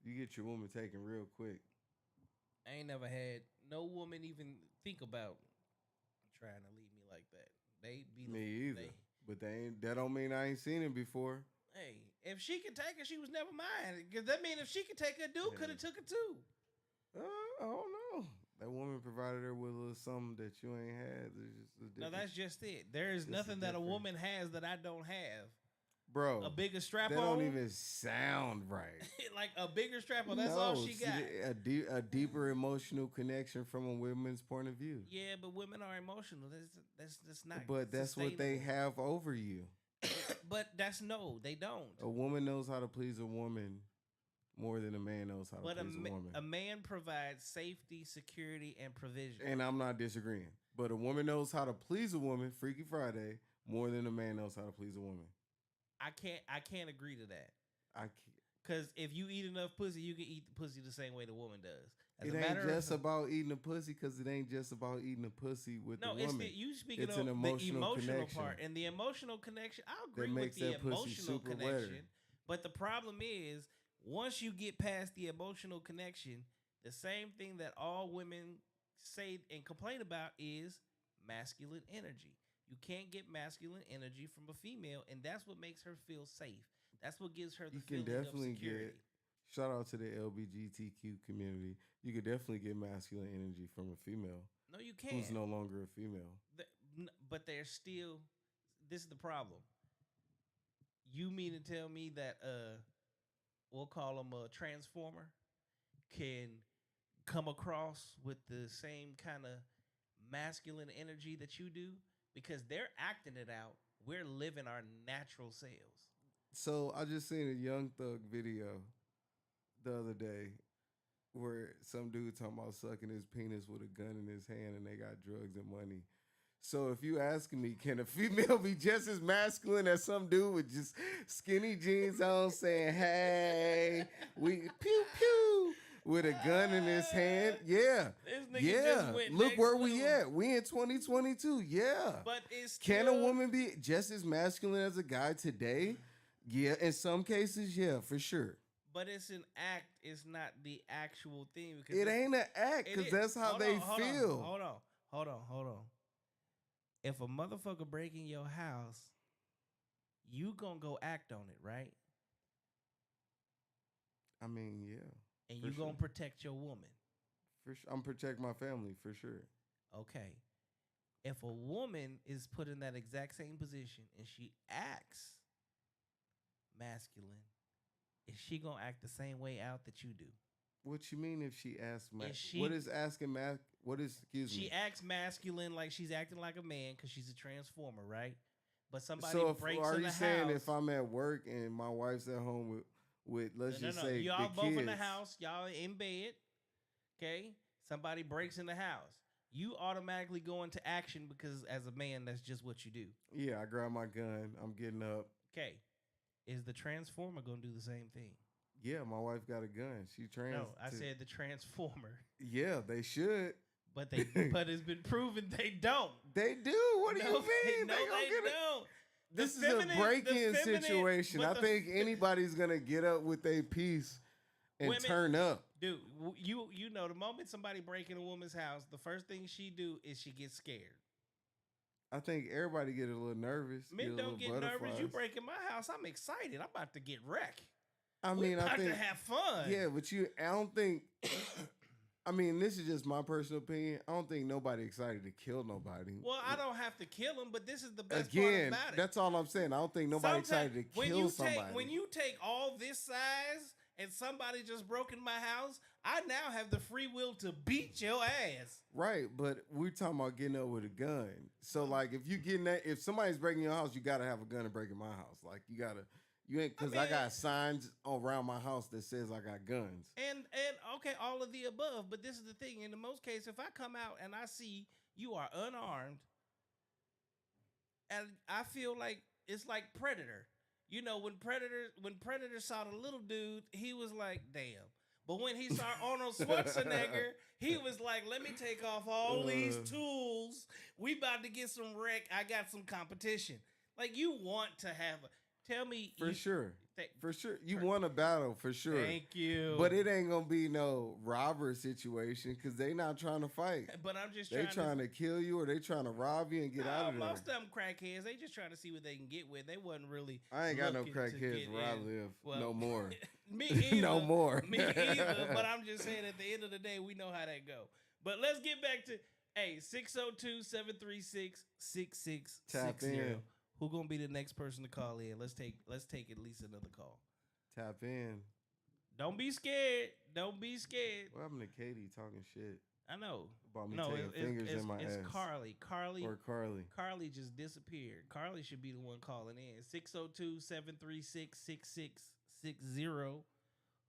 you get your woman taken real quick. I ain't never had no woman even think about trying to leave me like that. They be Me either. They, But they ain't. That don't mean I ain't seen it before. hey, if she could take her, she was never mine. Because that mean if she could take her, dude could have took her too. I don't know. That woman provided her with a little something that you ain't had. It's just a No, different- that's just it. There is Just a nothing that a different- woman has that I don't have. bro. A bigger strap that on. don't even sound right. Like a bigger strap on. That's all she see, got. A deeper emotional connection from a women's point of view. Yeah, but women are emotional. That's not. But that's what they sustainable. have over you. But that's no, they don't. A woman knows how to please a woman more than a man knows how to But please a woman. a man provides safety, security, and provision. And I'm not disagreeing. But a woman knows how to please a woman, Freaky Friday, more than a man knows how to please a woman. I can't agree to that. I can't. Because if you eat enough pussy, you can eat the pussy the same way the woman does. As It a ain't matter just of about eating a pussy because it ain't just about eating a pussy with no, the it's woman. you speaking It's of an the emotional emotional connection. part and the emotional connection. I agree with makes the that pussy emotional super connection, wetter. but the problem is once you get past the emotional connection, the same thing that all women say and complain about is masculine energy. You can't get masculine energy from a female, and that's what makes her feel safe. That's what gives her the You can feeling definitely of security. shout out to the LBGTQ community. You could definitely get masculine energy from a female No, you can't. who's no longer a female. But they're still. This is the problem. You mean to tell me that we'll call them a transformer can come across with the same kind of masculine energy that you do because they're acting it out. We're living our natural selves. So I just seen a Young Thug video the other day where some dude talking about sucking his penis with a gun in his hand and they got drugs and money. So if you asking me, can a female be just as masculine as some dude with just skinny jeans on saying, hey, we pew pew with a gun in his hand? Yeah. This nigga Yeah. just went Look next where we level. at. We in 2022. Yeah. But it's Can a still- woman be just as masculine as a guy today? Yeah, in some cases, yeah, for sure. But it's an act. It's not the actual thing. Because It ain't an act It because is. that's how Hold they on, hold on, feel. Hold on. If a motherfucker break in your house, you gonna go act on it, right? I mean, yeah, And For you sure. gonna protect your woman. for sure. I'm protect my family for sure. Okay. If a woman is put in that exact same position and she acts masculine, is she gonna act the same way out that you do? What you mean if she asks Is she- what is asking what is excuse She me? acts masculine like she's acting like a man because she's a transformer, right? But somebody So if, breaks are in you the saying house. if I'm at work and my wife's at home with let's No, just say y'all the both kids, in the house, y'all in bed, okay? Somebody breaks in the house. You automatically go into action because as a man, that's just what you do. Yeah, I grab my gun. I'm getting up. Okay. Is the transformer gonna do the same thing? Yeah, my wife got a gun. She trains. No, I said the transformer. Yeah, they should. But but it's been proven they don't. They do. What do No, you mean? No, they gonna they get it. don't. This The is a feminine- break-in the feminine- situation. but I the think fe- anybody's gonna get up with a piece and Women- turn up. Dude, you know the moment somebody break in a woman's house, the first thing she do is she gets scared. I think everybody get a little nervous. Men a don't little get nervous. You butterflies. break in my house, I'm excited. I'm about to get wrecked. I We mean, about I think to have fun. yeah, but I don't think. I mean, this is just my personal opinion. I don't think nobody excited to kill nobody. Well, I don't have to kill him, but this is the best Again, part about it. that's all I'm saying. I don't think nobody Sometimes excited to when kill you somebody. when you take all this size and somebody just broke in my house, I now have the free will to beat your ass. Right, but we're talking about getting up with a gun. So like, if you getting that, if somebody's breaking your house, you gotta have a gun to break in my house. Like you ain't because I got signs around my house that says I got guns. And okay, all of the above. But this is the thing. In the most case, if I come out and I see you are unarmed, and I feel like it's like Predator. You know, when Predator saw the little dude, he was like, damn. But when he saw Arnold Schwarzenegger, he was like, let me take off all these tools. We about to get some wreck. I got some competition. Like, you want to have tell me. For sure. For sure. You for- won a battle, for sure. Thank you. But it ain't gonna be no robber situation because they not trying to fight. But I'm just They trying to kill you or they trying to rob you and get out of there. Most of them crackheads, they just trying to see what they can get with. They wasn't really. I ain't got no looking to crackheads get where I in. live. Well, No more. Me either. No more. Me either. But I'm just saying at the end of the day, we know how that go. But let's get back to 602-736-6660. Tap in. Who gonna be the next person to call in? Let's take at least another call. Tap in. Don't be scared. Don't be scared. What happened to Katie talking shit I know. about me No, taking fingers in my it's ass? Carly. Or Carly. Carly just disappeared. Carly should be the one calling in. 602-736-6660.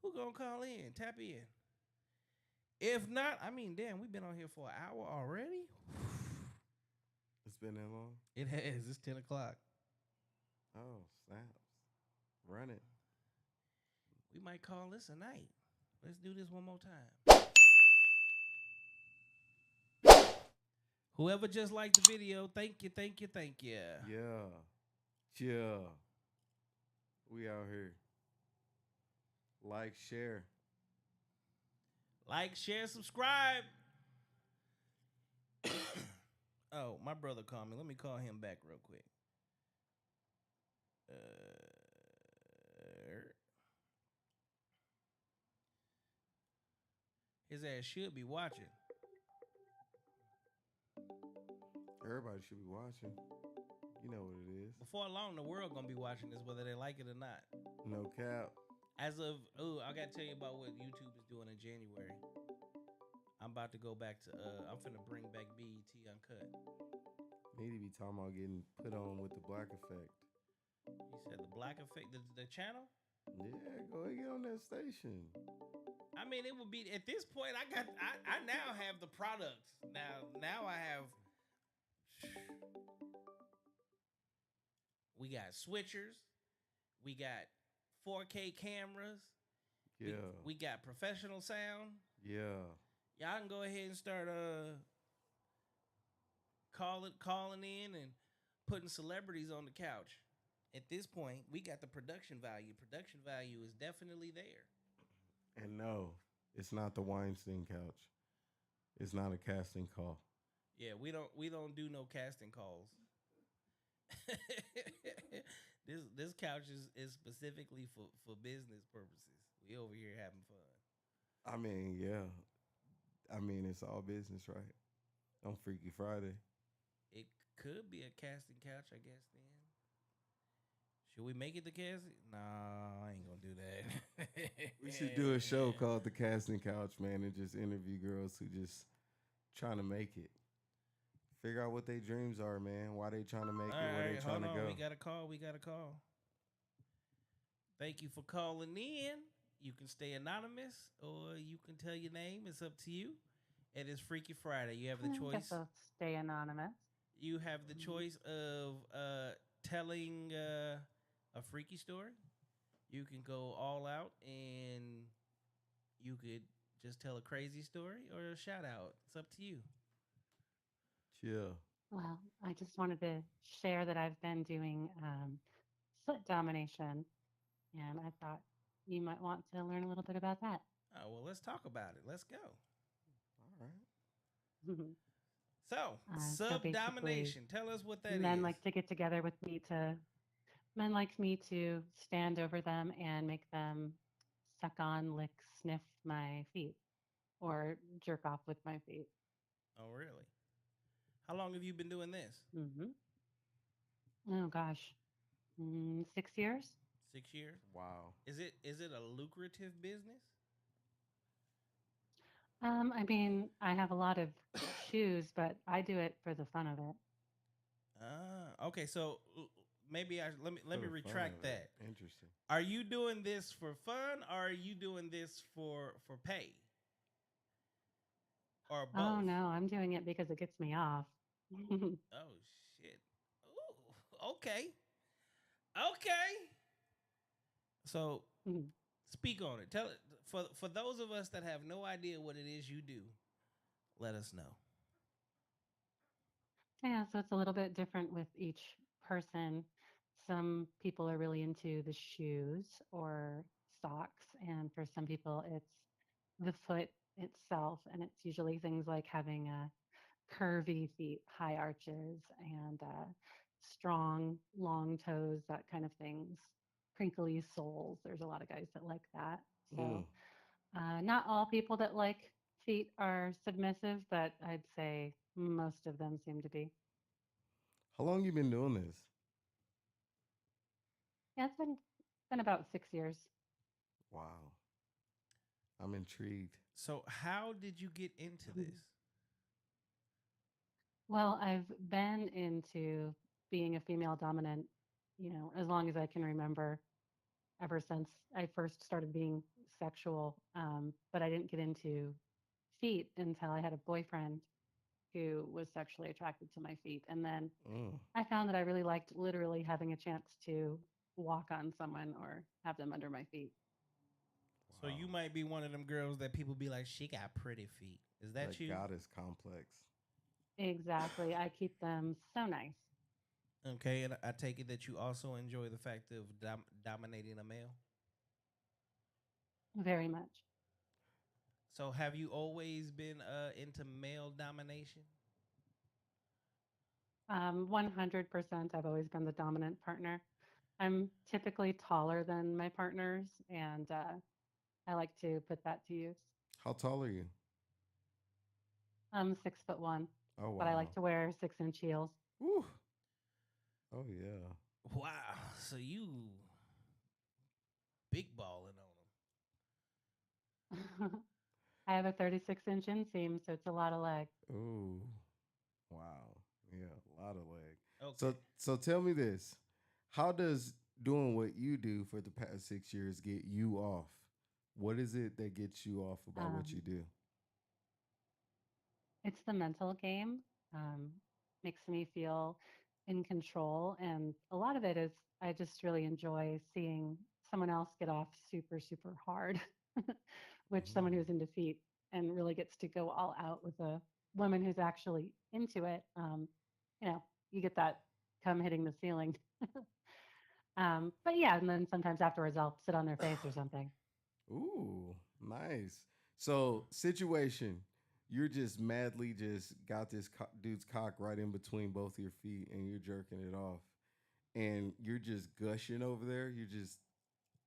Who gonna call in? Tap in. If not, I mean, damn, we've been on here for an hour already. It's been that long? It has. It's 10 o'clock. Oh, snaps. Run it. We might call this a night. Let's do this one more time. Whoever just liked the video, thank you, thank you, thank you. Yeah. Yeah. We out here. Like, share. Like, share, subscribe. Oh, my brother called me. Let me call him back real quick. His ass should be watching. Everybody should be watching. You know what it is. Before long, the world gonna be watching this, whether they like it or not. No cap. As of, I gotta tell you about what YouTube is doing in January. I'm about to go back to, I'm finna bring back BET Uncut. Need to be talking about getting put on with the black effect. You said the black effect, the channel? Yeah, go ahead, get on that station. I mean, it would be, at this point, I now have the products. Now I have, we got switchers. We got 4K cameras. Yeah. We got professional sound. Yeah. Y'all can go ahead and start calling in and putting celebrities on the couch. At this point, we got the production value. Production value is definitely there. And no, it's not the Weinstein couch. It's not a casting call. Yeah, we don't do no casting calls. This couch is specifically for business purposes. We over here having fun. I mean, yeah. I mean, it's all business, right? On Freaky Friday. It could be a casting couch, I guess, then. Should we make it the casting? Nah, I ain't gonna do that. We should do a show called The Casting Couch, man, and just interview girls who just trying to make it. Figure out what their dreams are, man. Why they trying to make it, where they trying to go. We got a call. Thank you for calling in. You can stay anonymous or you can tell your name. It's up to you. It is Freaky Friday. You have the I choice. guess I'll stay anonymous. You have the choice of telling a freaky story. You can go all out and you could just tell a crazy story or a shout out. It's up to you. Yeah. Well, I just wanted to share that I've been doing slit domination, and I thought you might want to learn a little bit about that. Oh, well, let's talk about it. Let's go. All right. So, So subdomination. Tell us what that is. Men like to get together with me to. Men like me to stand over them and make them suck on, lick, sniff my feet, or jerk off with my feet. Oh, really? How long have you been doing this? Oh gosh, 6 years. 6 years. Wow. Is it a lucrative business? I mean, I have a lot of shoes, but I do it for the fun of it. Okay. So maybe For let me the fun retract of it. that. Interesting. Are you doing this for fun, or are you doing this for pay, or Oh both? no, I'm doing it because it gets me off. Oh shit. Ooh, okay. Okay. So speak on it. Tell it for those of us that have no idea what it is you do. Let us know. Yeah, so it's a little bit different with each person. Some people are really into the shoes or socks, and for some people, it's the foot itself. And it's usually things like having curvy feet, high arches, and strong, long toes, that kind of things. Crinkly soles. There's a lot of guys that like that. Mm. So, not all people that like feet are submissive, but I'd say most of them seem to be. How long you been doing this? Yeah, it's been about 6 years. Wow. I'm intrigued. So how did you get into this? Well, I've been into being a female dominant, as long as I can remember, ever since I first started being sexual. But I didn't get into feet until I had a boyfriend who was sexually attracted to my feet. And then Mm. I found that I really liked literally having a chance to walk on someone or have them under my feet. So you might be one of them girls that people be like, she got pretty feet. Is that That you? goddess complex. Exactly. I keep them so nice. Okay, and I take it that you also enjoy the fact of dominating a male. Very much. So have you always been into male domination? 100%. I've always been the dominant partner. I'm typically taller than my partners, and I like to put that to use. How tall are you? I'm 6'1", Oh but I wow. like to wear 6-inch heels. Woo. Oh yeah. Wow. So you big balling I have a 36-inch inseam, so it's a lot of leg. Ooh. Wow. Yeah, a lot of leg. on them. So Okay. so tell me this. How does doing what you do for the past 6 years get you off? What is it that gets you off about what you Um, do? it's the mental game. Um, Makes me feel in control, and a lot of it is I just really enjoy seeing someone else get off super, super hard, which someone Mm. who's into feet and really gets to go all out with a woman who's actually into it. You know, you get that come hitting the ceiling. But yeah, and then sometimes afterwards I'll sit on their face or something. Ooh, nice. So, situation, you're just madly just got this dude's cock right in between both your feet and you're jerking it off. And you're just gushing over there. You're just,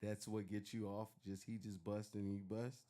that's what gets you off. Just, he just bust and you bust.